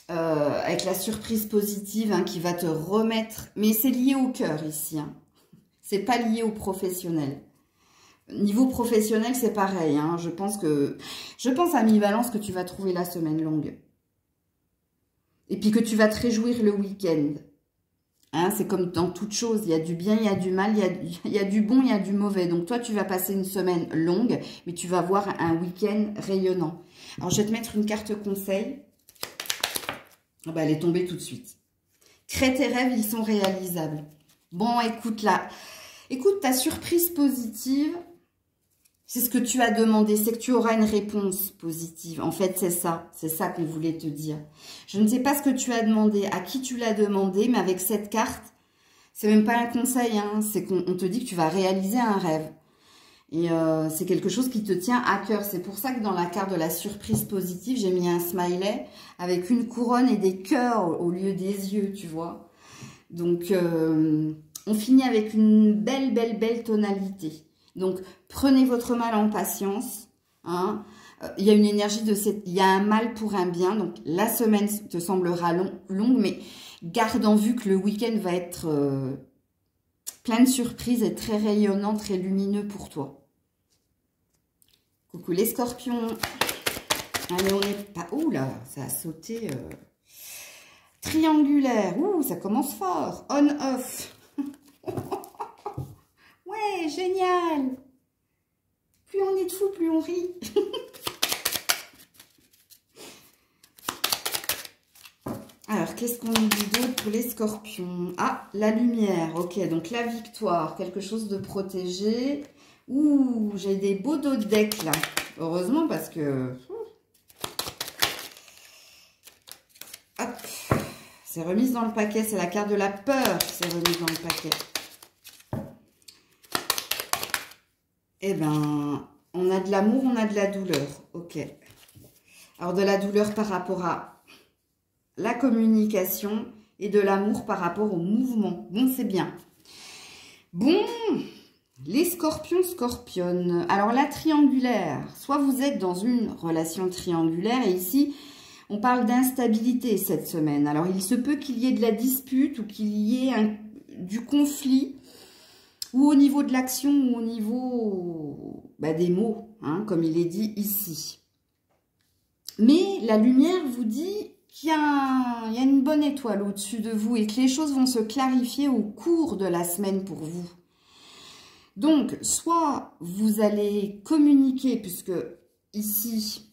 [SPEAKER 1] avec la surprise positive hein, qui va te remettre. Mais c'est lié au cœur ici. Hein. C'est pas lié au professionnel. Niveau professionnel, c'est pareil. Hein. Je pense à mi-balance que tu vas trouver la semaine longue. Et puis que tu vas te réjouir le week-end. Hein, c'est comme dans toute chose, il y a du bien, il y a du mal, il y a du bon, il y a du mauvais. Donc toi, tu vas passer une semaine longue, mais tu vas voir un week-end rayonnant. Alors, je vais te mettre une carte conseil. Oh, bah, elle est tombée tout de suite. Crée tes rêves, ils sont réalisables. Bon, écoute là. Écoute, ta surprise positive, c'est ce que tu as demandé, c'est que tu auras une réponse positive. En fait, c'est ça qu'on voulait te dire. Je ne sais pas ce que tu as demandé, à qui tu l'as demandé, mais avec cette carte, c'est même pas un conseil, hein, c'est qu'on te dit que tu vas réaliser un rêve. Et c'est quelque chose qui te tient à cœur. C'est pour ça que dans la carte de la surprise positive, j'ai mis un smiley avec une couronne et des cœurs au lieu des yeux, tu vois. Donc, on finit avec une belle tonalité. Donc, prenez votre mal en patience. Hein. Il y a une énergie il y a un mal pour un bien. Donc, la semaine te semblera longue, mais garde en vue que le week-end va être plein de surprises et très rayonnant, très lumineux pour toi. Coucou les scorpions. Allez, on est pas... Ouh là, ça a sauté. Triangulaire. Ouh, ça commence fort. On-off. Ouais, génial. Plus on est de fous, plus on rit. Alors, qu'est-ce qu'on nous dit d'autre pour les scorpions? Ah, la lumière. Ok, donc la victoire. Quelque chose de protégé. Ouh, j'ai des beaux dos de deck là. Heureusement parce que... Hop. C'est remise dans le paquet. C'est la carte de la peur qui s'est remise dans le paquet. Eh ben, on a de l'amour, on a de la douleur. Ok. Alors, de la douleur par rapport à la communication et de l'amour par rapport au mouvement. Bon, c'est bien. Bon, les scorpions, scorpionnes. Alors, la triangulaire. Soit vous êtes dans une relation triangulaire et ici, on parle d'instabilité cette semaine. Alors, il se peut qu'il y ait de la dispute ou qu'il y ait du conflit ou au niveau de l'action ou au niveau des mots, hein, comme il est dit ici. Mais la lumière vous dit qu'il y a une bonne étoile au-dessus de vous et que les choses vont se clarifier au cours de la semaine pour vous. Donc, soit vous allez communiquer, puisque ici,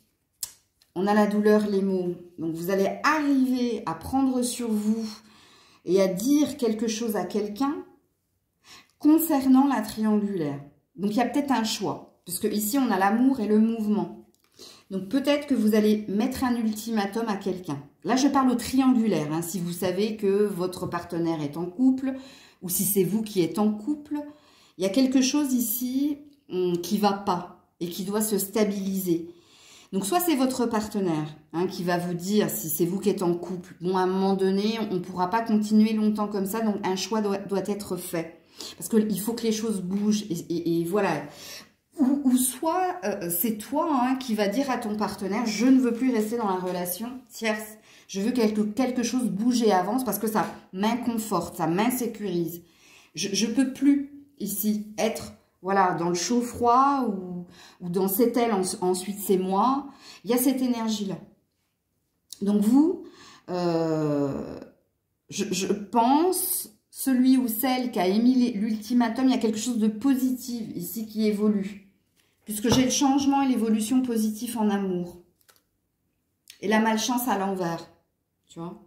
[SPEAKER 1] on a la douleur, les mots. Donc, vous allez arriver à prendre sur vous et à dire quelque chose à quelqu'un concernant la triangulaire. Donc, il y a peut-être un choix, puisque ici, on a l'amour et le mouvement. Donc, peut-être que vous allez mettre un ultimatum à quelqu'un. Là, je parle au triangulaire, hein, si vous savez que votre partenaire est en couple, ou si c'est vous qui êtes en couple. Il y a quelque chose ici qui ne va pas et qui doit se stabiliser. Donc, soit c'est votre partenaire hein, qui va vous dire, si c'est vous qui êtes en couple, bon, à un moment donné, on ne pourra pas continuer longtemps comme ça, donc un choix doit être fait. Parce qu'il faut que les choses bougent et voilà. Ou soit c'est toi hein, qui va dire à ton partenaire, je ne veux plus rester dans la relation tierce. Je veux quelque chose bouge et avance parce que ça m'inconforte, ça m'insécurise. Je ne peux plus ici être voilà, dans le chaud-froid ou dans cette aile, ensuite c'est moi. Il y a cette énergie-là. Donc vous, je pense, celui ou celle qui a émis l'ultimatum, il y a quelque chose de positif ici qui évolue. Puisque j'ai le changement et l'évolution positive en amour. Et la malchance à l'envers. Tu vois?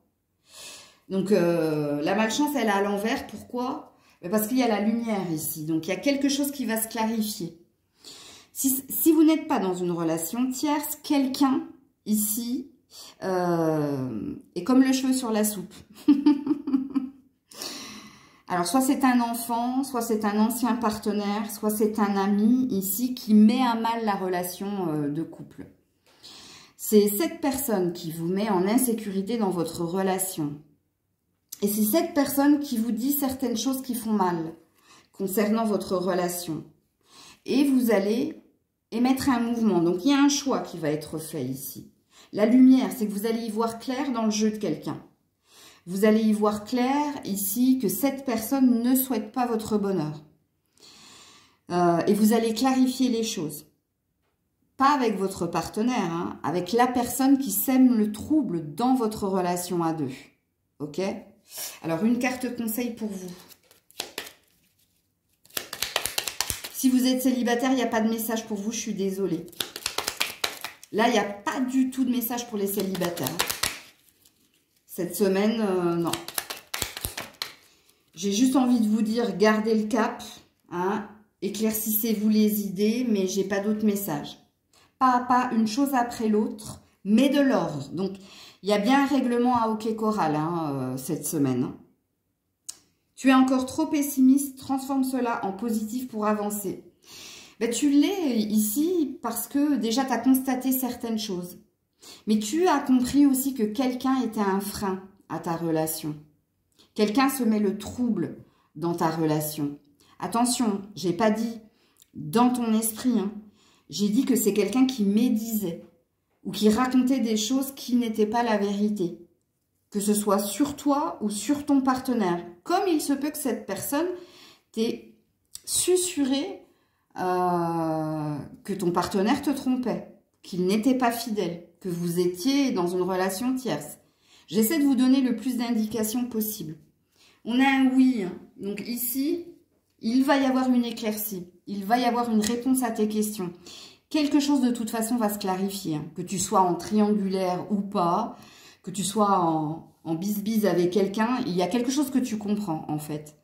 [SPEAKER 1] Donc, la malchance, elle est à l'envers. Pourquoi? Parce qu'il y a la lumière ici. Donc, il y a quelque chose qui va se clarifier. Si vous n'êtes pas dans une relation tierce, quelqu'un ici est comme le cheveu sur la soupe. Alors, soit c'est un enfant, soit c'est un ancien partenaire, soit c'est un ami ici qui met à mal la relation de couple. C'est cette personne qui vous met en insécurité dans votre relation. Et c'est cette personne qui vous dit certaines choses qui font mal concernant votre relation. Et vous allez émettre un mouvement. Donc, il y a un choix qui va être fait ici. La lumière, c'est que vous allez y voir clair dans le jeu de quelqu'un. Vous allez y voir clair ici que cette personne ne souhaite pas votre bonheur. Et vous allez clarifier les choses. Pas avec votre partenaire, hein, avec la personne qui sème le trouble dans votre relation à deux. Ok? Alors, une carte conseil pour vous. Si vous êtes célibataire, il n'y a pas de message pour vous, je suis désolée. Là, il n'y a pas du tout de message pour les célibataires. Cette semaine, non. J'ai juste envie de vous dire, gardez le cap, hein, éclaircissez-vous les idées, mais j'ai pas d'autres messages. Pas à pas, une chose après l'autre, mais de l'ordre. Donc, il y a bien un règlement à hockey choral hein, cette semaine. Tu es encore trop pessimiste, transforme cela en positif pour avancer. Ben, tu l'es ici parce que déjà, tu as constaté certaines choses. Mais tu as compris aussi que quelqu'un était un frein à ta relation. Quelqu'un se met le trouble dans ta relation. Attention, je n'ai pas dit dans ton esprit. Hein. J'ai dit que c'est quelqu'un qui médisait ou qui racontait des choses qui n'étaient pas la vérité. Que ce soit sur toi ou sur ton partenaire. Comme il se peut que cette personne t'ait susurré que ton partenaire te trompait, qu'il n'était pas fidèle, que vous étiez dans une relation tierce. J'essaie de vous donner le plus d'indications possible. On a un oui. Hein. Donc ici, il va y avoir une éclaircie. Il va y avoir une réponse à tes questions. Quelque chose de toute façon va se clarifier. Hein. Que tu sois en triangulaire ou pas, que tu sois en bis-bis avec quelqu'un, il y a quelque chose que tu comprends en fait.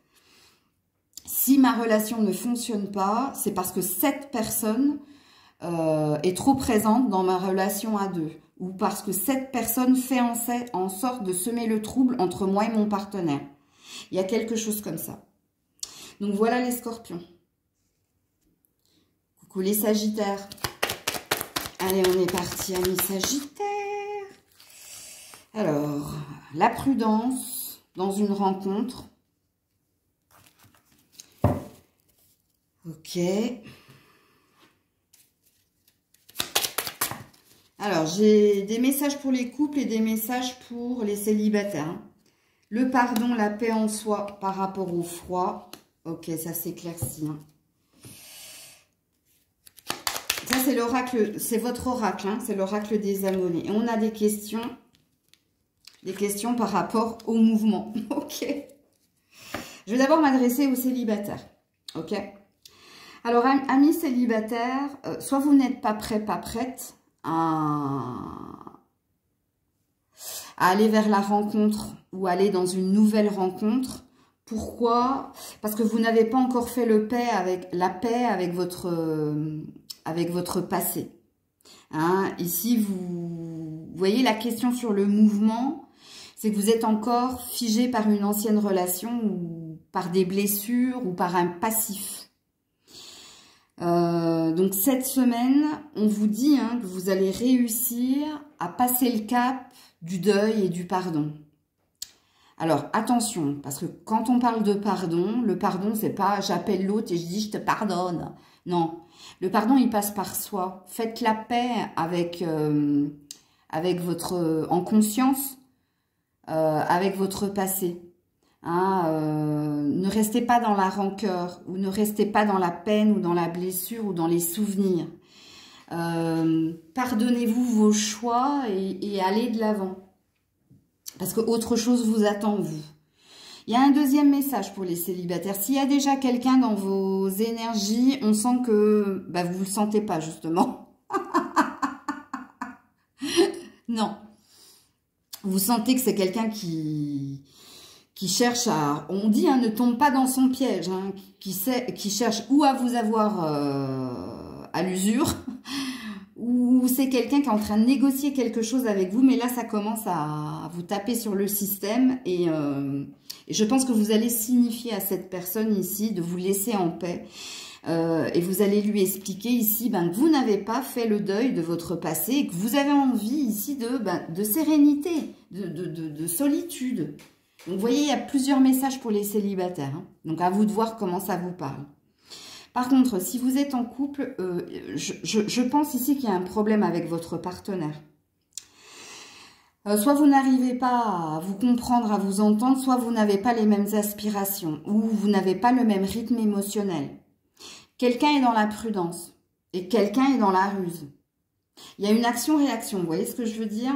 [SPEAKER 1] Si ma relation ne fonctionne pas, c'est parce que cette personne est trop présente dans ma relation à deux. Ou parce que cette personne fait en sorte de semer le trouble entre moi et mon partenaire. Il y a quelque chose comme ça. Donc voilà les scorpions. Coucou les sagittaires. Allez, on est parti, amis sagittaires. Alors, la prudence dans une rencontre. Ok. Alors, j'ai des messages pour les couples et des messages pour les célibataires. Le pardon, la paix en soi par rapport au froid. Ok, ça s'éclaircit. Hein. Ça, c'est l'oracle, c'est votre oracle, hein, c'est l'oracle des amoureux. Et on a des questions par rapport au mouvement. Ok. Je vais d'abord m'adresser aux célibataires. Ok. Alors, amis célibataires, soit vous n'êtes pas prêt, pas prête à aller vers la rencontre ou aller dans une nouvelle rencontre. Pourquoi? Parce que vous n'avez pas encore fait la paix avec votre passé. Hein? Ici, vous voyez la question sur le mouvement, c'est que vous êtes encore figé par une ancienne relation ou par des blessures ou par un passif. Donc cette semaine, on vous dit hein, que vous allez réussir à passer le cap du deuil et du pardon. Alors attention, parce que quand on parle de pardon, le pardon c'est pas j'appelle l'autre et je dis je te pardonne. Non, le pardon il passe par soi. Faites la paix avec votre en conscience avec votre passé. Hein, ne restez pas dans la rancœur ou ne restez pas dans la peine ou dans la blessure ou dans les souvenirs. Pardonnez-vous vos choix et allez de l'avant. Parce que autre chose vous attend, vous. Il y a un deuxième message pour les célibataires. S'il y a déjà quelqu'un dans vos énergies, on sent que bah, vous ne le sentez pas, justement. Non. Vous sentez que c'est quelqu'un qui cherche à... On dit, hein, ne tombe pas dans son piège. Hein, qui cherche ou à vous avoir à l'usure, ou c'est quelqu'un qui est en train de négocier quelque chose avec vous, mais là, ça commence à vous taper sur le système, et je pense que vous allez signifier à cette personne ici de vous laisser en paix, et vous allez lui expliquer ici que vous n'avez pas fait le deuil de votre passé, et que vous avez envie ici de sérénité, de solitude. Donc, vous voyez, il y a plusieurs messages pour les célibataires, hein. Donc, à vous de voir comment ça vous parle. Par contre, si vous êtes en couple, je pense ici qu'il y a un problème avec votre partenaire. Soit vous n'arrivez pas à vous comprendre, à vous entendre, soit vous n'avez pas les mêmes aspirations, ou vous n'avez pas le même rythme émotionnel. Quelqu'un est dans la prudence, et quelqu'un est dans la ruse. Il y a une action-réaction, vous voyez ce que je veux dire?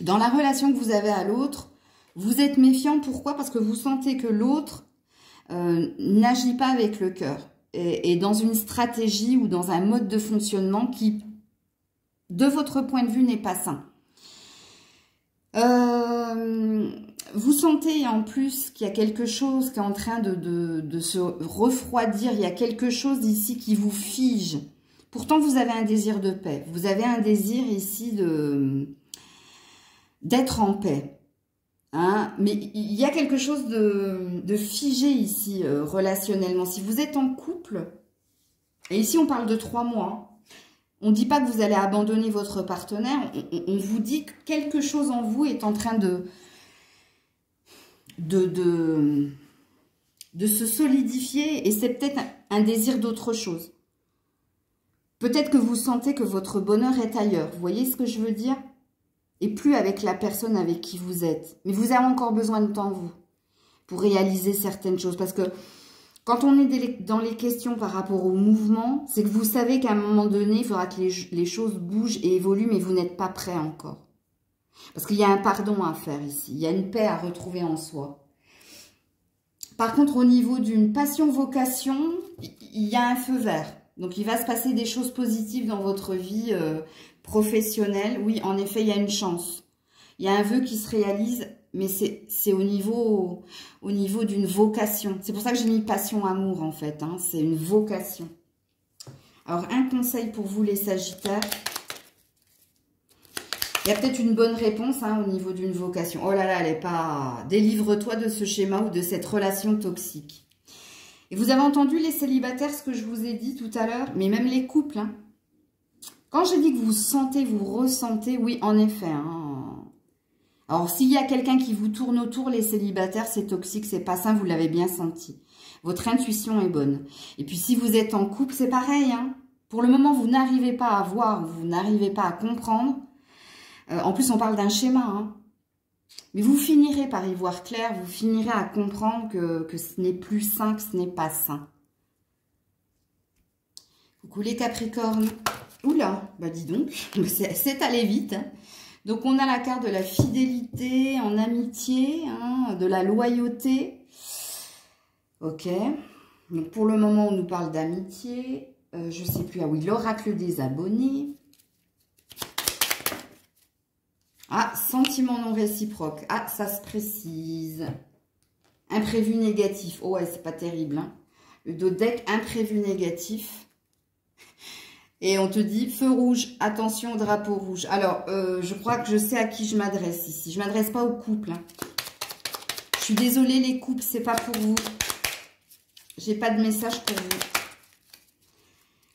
[SPEAKER 1] Dans la relation que vous avez à l'autre, vous êtes méfiant, pourquoi? Parce que vous sentez que l'autre n'agit pas avec le cœur et dans une stratégie ou dans un mode de fonctionnement qui, de votre point de vue, n'est pas sain. Vous sentez en plus qu'il y a quelque chose qui est en train de se refroidir, il y a quelque chose ici qui vous fige. Pourtant, vous avez un désir de paix, vous avez un désir ici d'être en paix. Hein, mais il y a quelque chose de figé ici relationnellement. Si vous êtes en couple, et ici on parle de 3 mois, on ne dit pas que vous allez abandonner votre partenaire, on vous dit que quelque chose en vous est en train de se solidifier, et c'est peut-être un désir d'autre chose. Peut-être que vous sentez que votre bonheur est ailleurs, vous voyez ce que je veux dire ? Et plus avec la personne avec qui vous êtes. Mais vous avez encore besoin de temps, vous, pour réaliser certaines choses. Parce que quand on est dans les questions par rapport au mouvement, c'est que vous savez qu'à un moment donné, il faudra que les choses bougent et évoluent, mais vous n'êtes pas prêt encore. Parce qu'il y a un pardon à faire ici. Il y a une paix à retrouver en soi. Par contre, au niveau d'une passion-vocation, il y a un feu vert. Donc, il va se passer des choses positives dans votre vie professionnelle. Oui, en effet, il y a une chance. Il y a un vœu qui se réalise, mais c'est au niveau d'une vocation. C'est pour ça que j'ai mis passion-amour, en fait. Hein. C'est une vocation. Alors, un conseil pour vous, les Sagittaires. Il y a peut-être une bonne réponse hein, au niveau d'une vocation. Oh là là, elle n'est pas... Délivre-toi de ce schéma ou de cette relation toxique. Et vous avez entendu, les célibataires, ce que je vous ai dit tout à l'heure, mais même les couples. Hein. Quand je dis que vous sentez, vous ressentez, oui, en effet. Hein. Alors, s'il y a quelqu'un qui vous tourne autour, les célibataires, c'est toxique, c'est pas sain, vous l'avez bien senti. Votre intuition est bonne. Et puis, si vous êtes en couple, c'est pareil. Hein. Pour le moment, vous n'arrivez pas à voir, vous n'arrivez pas à comprendre. En plus, on parle d'un schéma. Hein. Mais vous finirez par y voir clair, vous finirez à comprendre que ce n'est plus sain, que ce n'est pas sain. Coucou les Capricornes. Oula, bah dis donc, c'est allé vite. Hein. Donc on a la carte de la fidélité en amitié, hein, de la loyauté. Ok. Donc pour le moment, on nous parle d'amitié. Je sais plus, ah oui, l'oracle des abonnés. Ah, sentiment non réciproque. Ah, ça se précise. Imprévu négatif. Oh ouais, c'est pas terrible. Hein. Le dos de deck, imprévu négatif. Et on te dit, feu rouge, attention, drapeau rouge. Alors, je crois que je sais à qui je m'adresse ici. Je ne m'adresse pas au couple. Hein. Je suis désolée, les couples, c'est pas pour vous. J'ai pas de message pour vous.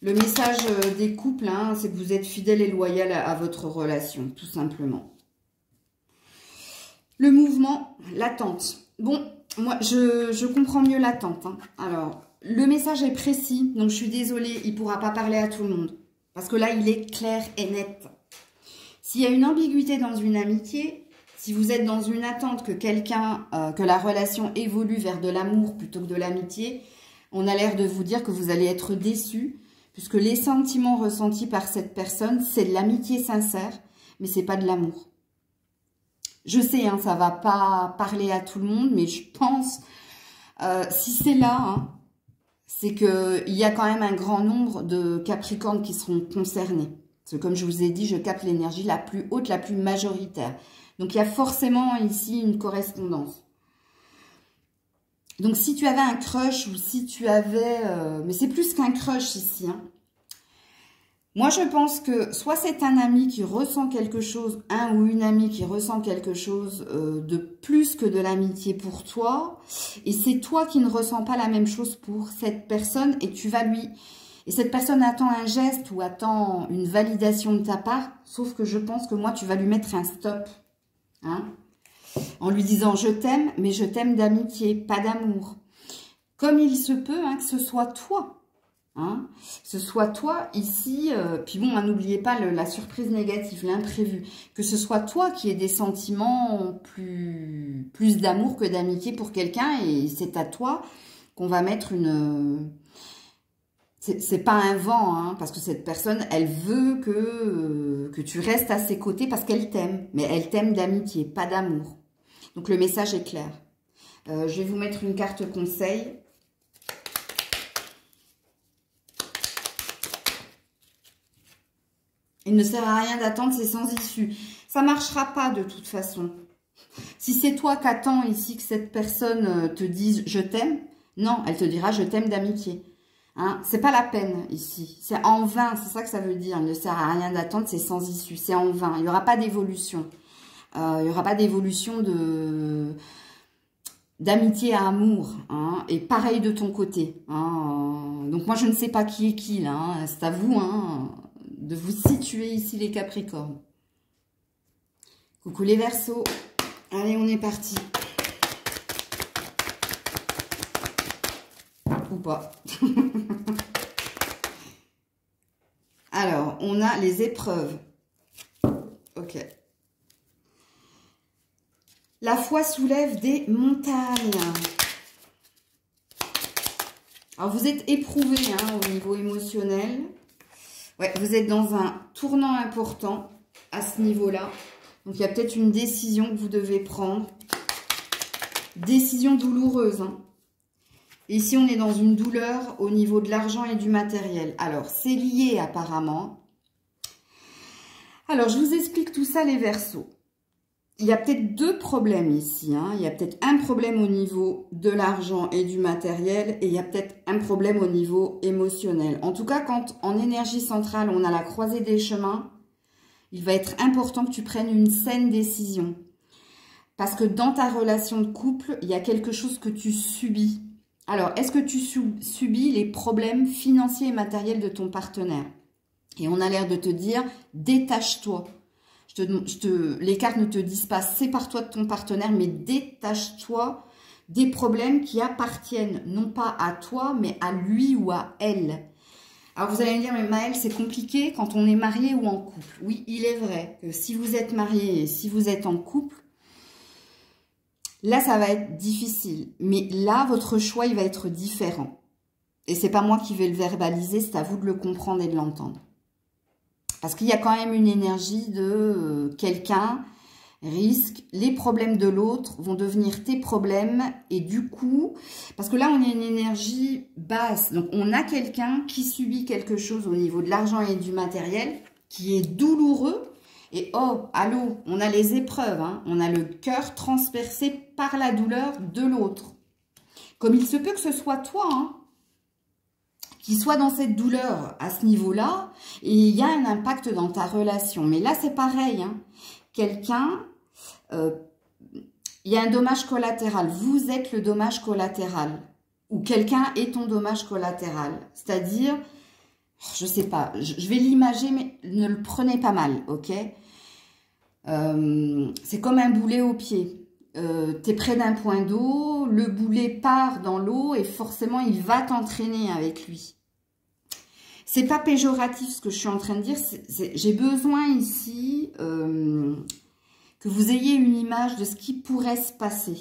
[SPEAKER 1] Le message des couples, hein, c'est que vous êtes fidèle et loyal à votre relation, tout simplement. Le mouvement, l'attente. Bon, moi, je comprends mieux l'attente. Hein. Alors, le message est précis, donc je suis désolée, il ne pourra pas parler à tout le monde. Parce que là, il est clair et net. S'il y a une ambiguïté dans une amitié, si vous êtes dans une attente que que la relation évolue vers de l'amour plutôt que de l'amitié, on a l'air de vous dire que vous allez être déçu, puisque les sentiments ressentis par cette personne, c'est de l'amitié sincère, mais c'est pas de l'amour. Je sais, hein, ça va pas parler à tout le monde, mais je pense, si c'est là, hein, c'est qu'il y a quand même un grand nombre de Capricornes qui seront concernés. Parce que comme je vous ai dit, je capte l'énergie la plus haute, la plus majoritaire. Donc il y a forcément ici une correspondance. Donc si tu avais un crush ou si tu avais... mais c'est plus qu'un crush ici. Hein. Moi, je pense que soit c'est un ami qui ressent quelque chose, un ou une amie qui ressent quelque chose de plus que de l'amitié pour toi, et c'est toi qui ne ressens pas la même chose pour cette personne, et tu vas lui... Et cette personne attend un geste ou attend une validation de ta part, sauf que je pense que moi, tu vas lui mettre un stop, hein, en lui disant « je t'aime, mais je t'aime d'amitié, pas d'amour ». Comme il se peut hein, que ce soit toi. Hein, ce soit toi ici, puis bon, n'oubliez pas la surprise négative, l'imprévu, que ce soit toi qui aies des sentiments plus d'amour que d'amitié pour quelqu'un, et c'est à toi qu'on va mettre une... C'est pas un vent, hein, parce que cette personne, elle veut que tu restes à ses côtés parce qu'elle t'aime, mais elle t'aime d'amitié, pas d'amour. Donc le message est clair. Je vais vous mettre une carte conseil. Il ne sert à rien d'attendre, c'est sans issue. Ça ne marchera pas de toute façon. Si c'est toi qui attends ici que cette personne te dise « je t'aime », non, elle te dira « je t'aime d'amitié ». Hein, c'est pas la peine ici. C'est en vain, c'est ça que ça veut dire. Il ne sert à rien d'attendre, c'est sans issue. C'est en vain. Il n'y aura pas d'évolution. Il n'y aura pas d'évolution d'amitié à amour. Hein, et pareil de ton côté. Hein, donc moi, je ne sais pas qui est qui là. Hein, c'est à vous de vous situer ici les Capricornes. Coucou les Verseaux. Allez, on est parti. Ou pas. Alors, on a les épreuves. Ok. La foi soulève des montagnes. Alors, vous êtes éprouvé hein, au niveau émotionnel. Ouais, vous êtes dans un tournant important à ce niveau-là. Donc, il y a peut-être une décision que vous devez prendre. Décision douloureuse. Hein. Ici, on est dans une douleur au niveau de l'argent et du matériel. Alors, c'est lié apparemment. Alors, je vous explique tout ça, les Verseaux. Il y a peut-être deux problèmes ici. Hein. Il y a peut-être un problème au niveau de l'argent et du matériel. Et il y a peut-être un problème au niveau émotionnel. En tout cas, quand en énergie centrale, on a la croisée des chemins, il va être important que tu prennes une saine décision. Parce que dans ta relation de couple, il y a quelque chose que tu subis. Alors, est-ce que tu subis les problèmes financiers et matériels de ton partenaire? Et on a l'air de te dire, détache-toi. Les cartes ne te disent pas, sépare-toi de ton partenaire, mais détache-toi des problèmes qui appartiennent, non pas à toi, mais à lui ou à elle. Alors, vous allez me dire, mais Maëlle, c'est compliqué quand on est marié ou en couple. Oui, il est vrai que si vous êtes marié et si vous êtes en couple, là, ça va être difficile. Mais là, votre choix, il va être différent. Et c'est pas moi qui vais le verbaliser, c'est à vous de le comprendre et de l'entendre. Parce qu'il y a quand même une énergie de quelqu'un risque, les problèmes de l'autre vont devenir tes problèmes. Et du coup, parce que là, on a une énergie basse. Donc, on a quelqu'un qui subit quelque chose au niveau de l'argent et du matériel qui est douloureux. Et oh, allô, on a les épreuves, hein, on a le cœur transpercé par la douleur de l'autre. Comme il se peut que ce soit toi, hein, qui soit dans cette douleur à ce niveau-là, et il y a un impact dans ta relation. Mais là, c'est pareil, hein, quelqu'un, il y a un dommage collatéral. Vous êtes le dommage collatéral, ou quelqu'un est ton dommage collatéral. C'est-à-dire, je sais pas, je vais l'imager, mais ne le prenez pas mal, ok? C'est comme un boulet au pied. Tu es près d'un point d'eau, le boulet part dans l'eau et forcément il va t'entraîner avec lui. C'est pas péjoratif ce que je suis en train de dire, j'ai besoin ici que vous ayez une image de ce qui pourrait se passer.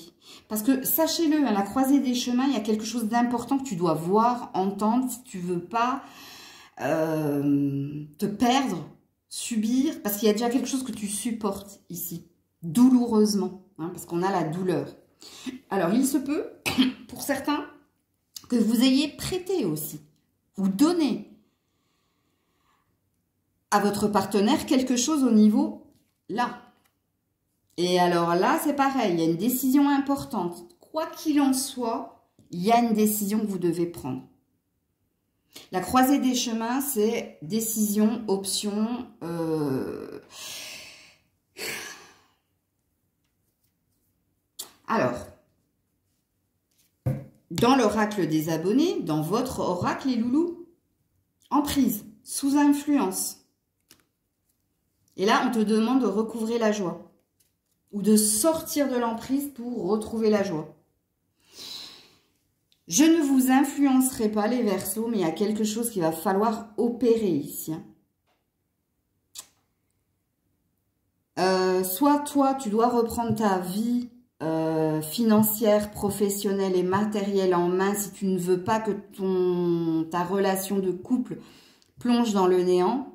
[SPEAKER 1] Parce que sachez-le, à la croisée des chemins, il y a quelque chose d'important que tu dois voir, entendre si tu veux pas te perdre, subir, parce qu'il y a déjà quelque chose que tu supportes ici, douloureusement, hein, parce qu'on a la douleur. Alors, il se peut, pour certains, que vous ayez prêté aussi, ou donné à votre partenaire quelque chose au niveau là. Et alors là, c'est pareil, il y a une décision importante. Quoi qu'il en soit, il y a une décision que vous devez prendre. La croisée des chemins, c'est décision, option. Alors, dans l'oracle des abonnés, dans votre oracle, les loulous, emprise, sous influence. Et là, on te demande de recouvrer la joie. Ou de sortir de l'emprise pour retrouver la joie. Je ne vous influencerai pas les Verseaux, mais il y a quelque chose qu'il va falloir opérer ici. Soit toi, tu dois reprendre ta vie financière, professionnelle et matérielle en main si tu ne veux pas que ta relation de couple plonge dans le néant.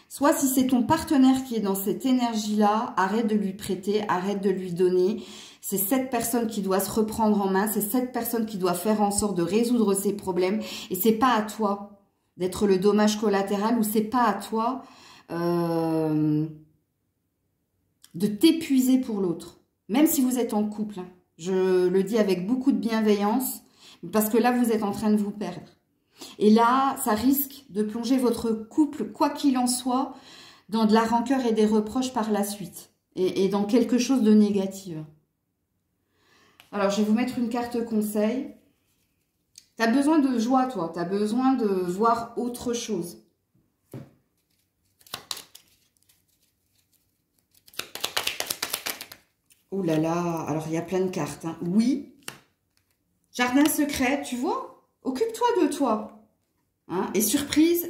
[SPEAKER 1] Soit si c'est ton partenaire qui est dans cette énergie-là, arrête de lui prêter, arrête de lui donner. C'est cette personne qui doit se reprendre en main, c'est cette personne qui doit faire en sorte de résoudre ses problèmes. Et c'est pas à toi d'être le dommage collatéral ou c'est pas à toi de t'épuiser pour l'autre. Même si vous êtes en couple, hein. Je le dis avec beaucoup de bienveillance, parce que là, vous êtes en train de vous perdre. Et là, ça risque de plonger votre couple, quoi qu'il en soit, dans de la rancœur et des reproches par la suite. Et dans quelque chose de négatif. Alors, je vais vous mettre une carte conseil. Tu as besoin de joie, toi. Tu as besoin de voir autre chose. Oh là là, alors il y a plein de cartes. Hein. Oui, jardin secret, tu vois? Occupe-toi de toi. Hein? Et surprise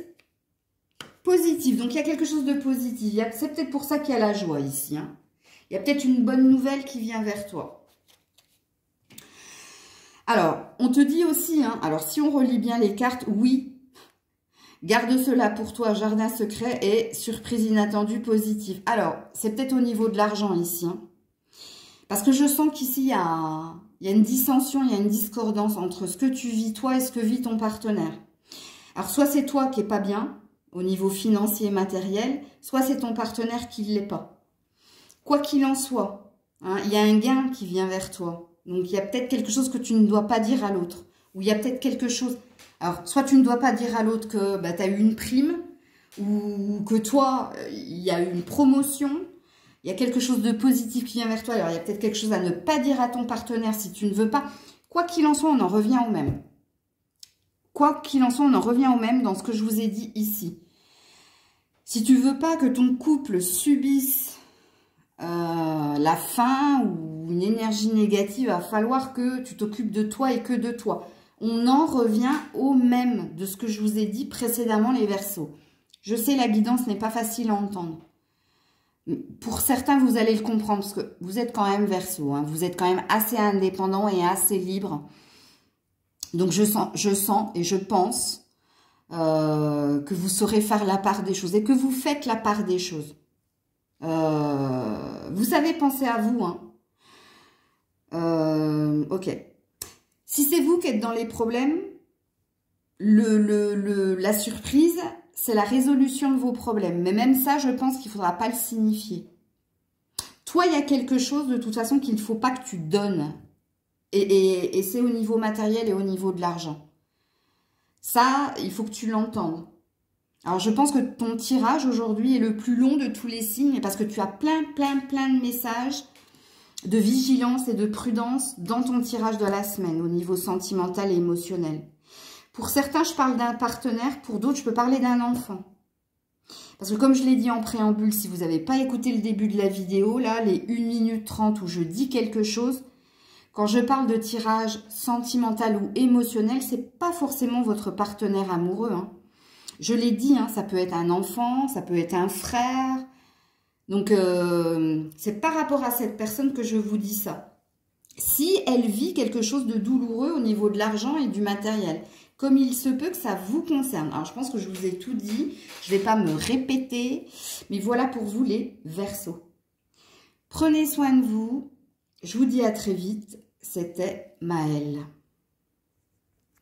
[SPEAKER 1] positive. Donc, il y a quelque chose de positif. C'est peut-être pour ça qu'il y a la joie ici. Hein? Il y a peut-être une bonne nouvelle qui vient vers toi. Alors, on te dit aussi, hein, alors si on relit bien les cartes, oui, garde cela pour toi, jardin secret et surprise inattendue positive. Alors, c'est peut-être au niveau de l'argent ici. Hein? Parce que je sens qu'ici, il y a une dissension, il y a une discordance entre ce que tu vis toi et ce que vit ton partenaire. Alors, soit c'est toi qui n'es pas bien au niveau financier et matériel, soit c'est ton partenaire qui ne l'est pas. Quoi qu'il en soit, hein, il y a un gain qui vient vers toi. Donc, il y a peut-être quelque chose que tu ne dois pas dire à l'autre. Ou il y a peut-être quelque chose... Alors, soit tu ne dois pas dire à l'autre que bah, tu as eu une prime, ou que toi, il y a eu une promotion. Il y a quelque chose de positif qui vient vers toi. Alors, il y a peut-être quelque chose à ne pas dire à ton partenaire si tu ne veux pas. Quoi qu'il en soit, on en revient au même. Quoi qu'il en soit, on en revient au même dans ce que je vous ai dit ici. Si tu ne veux pas que ton couple subisse la faim ou une énergie négative, il va falloir que tu t'occupes de toi et que de toi. On en revient au même de ce que je vous ai dit précédemment, les Verseaux. Je sais, la guidance n'est pas facile à entendre. Pour certains, vous allez le comprendre parce que vous êtes quand même Verseau. Hein, vous êtes quand même assez indépendant et assez libre. Donc, je sens et je pense que vous saurez faire la part des choses et que vous faites la part des choses. Vous savez penser à vous. Hein. Ok. Si c'est vous qui êtes dans les problèmes, la surprise, c'est la résolution de vos problèmes. Mais même ça, je pense qu'il ne faudra pas le signifier. Toi, il y a quelque chose de toute façon qu'il ne faut pas que tu donnes. Et c'est au niveau matériel et au niveau de l'argent. Ça, il faut que tu l'entendes. Alors, je pense que ton tirage aujourd'hui est le plus long de tous les signes parce que tu as plein de messages de vigilance et de prudence dans ton tirage de la semaine au niveau sentimental et émotionnel. Pour certains, je parle d'un partenaire. Pour d'autres, je peux parler d'un enfant. Parce que comme je l'ai dit en préambule, si vous n'avez pas écouté le début de la vidéo, là, les 1 minute 30 où je dis quelque chose, quand je parle de tirage sentimental ou émotionnel, c'est pas forcément votre partenaire amoureux. Hein. Je l'ai dit, hein, ça peut être un enfant, ça peut être un frère. Donc, c'est par rapport à cette personne que je vous dis ça. Si elle vit quelque chose de douloureux au niveau de l'argent et du matériel, comme il se peut que ça vous concerne. Alors, je pense que je vous ai tout dit. Je ne vais pas me répéter. Mais voilà pour vous les Verseaux. Prenez soin de vous. Je vous dis à très vite. C'était Maëlle.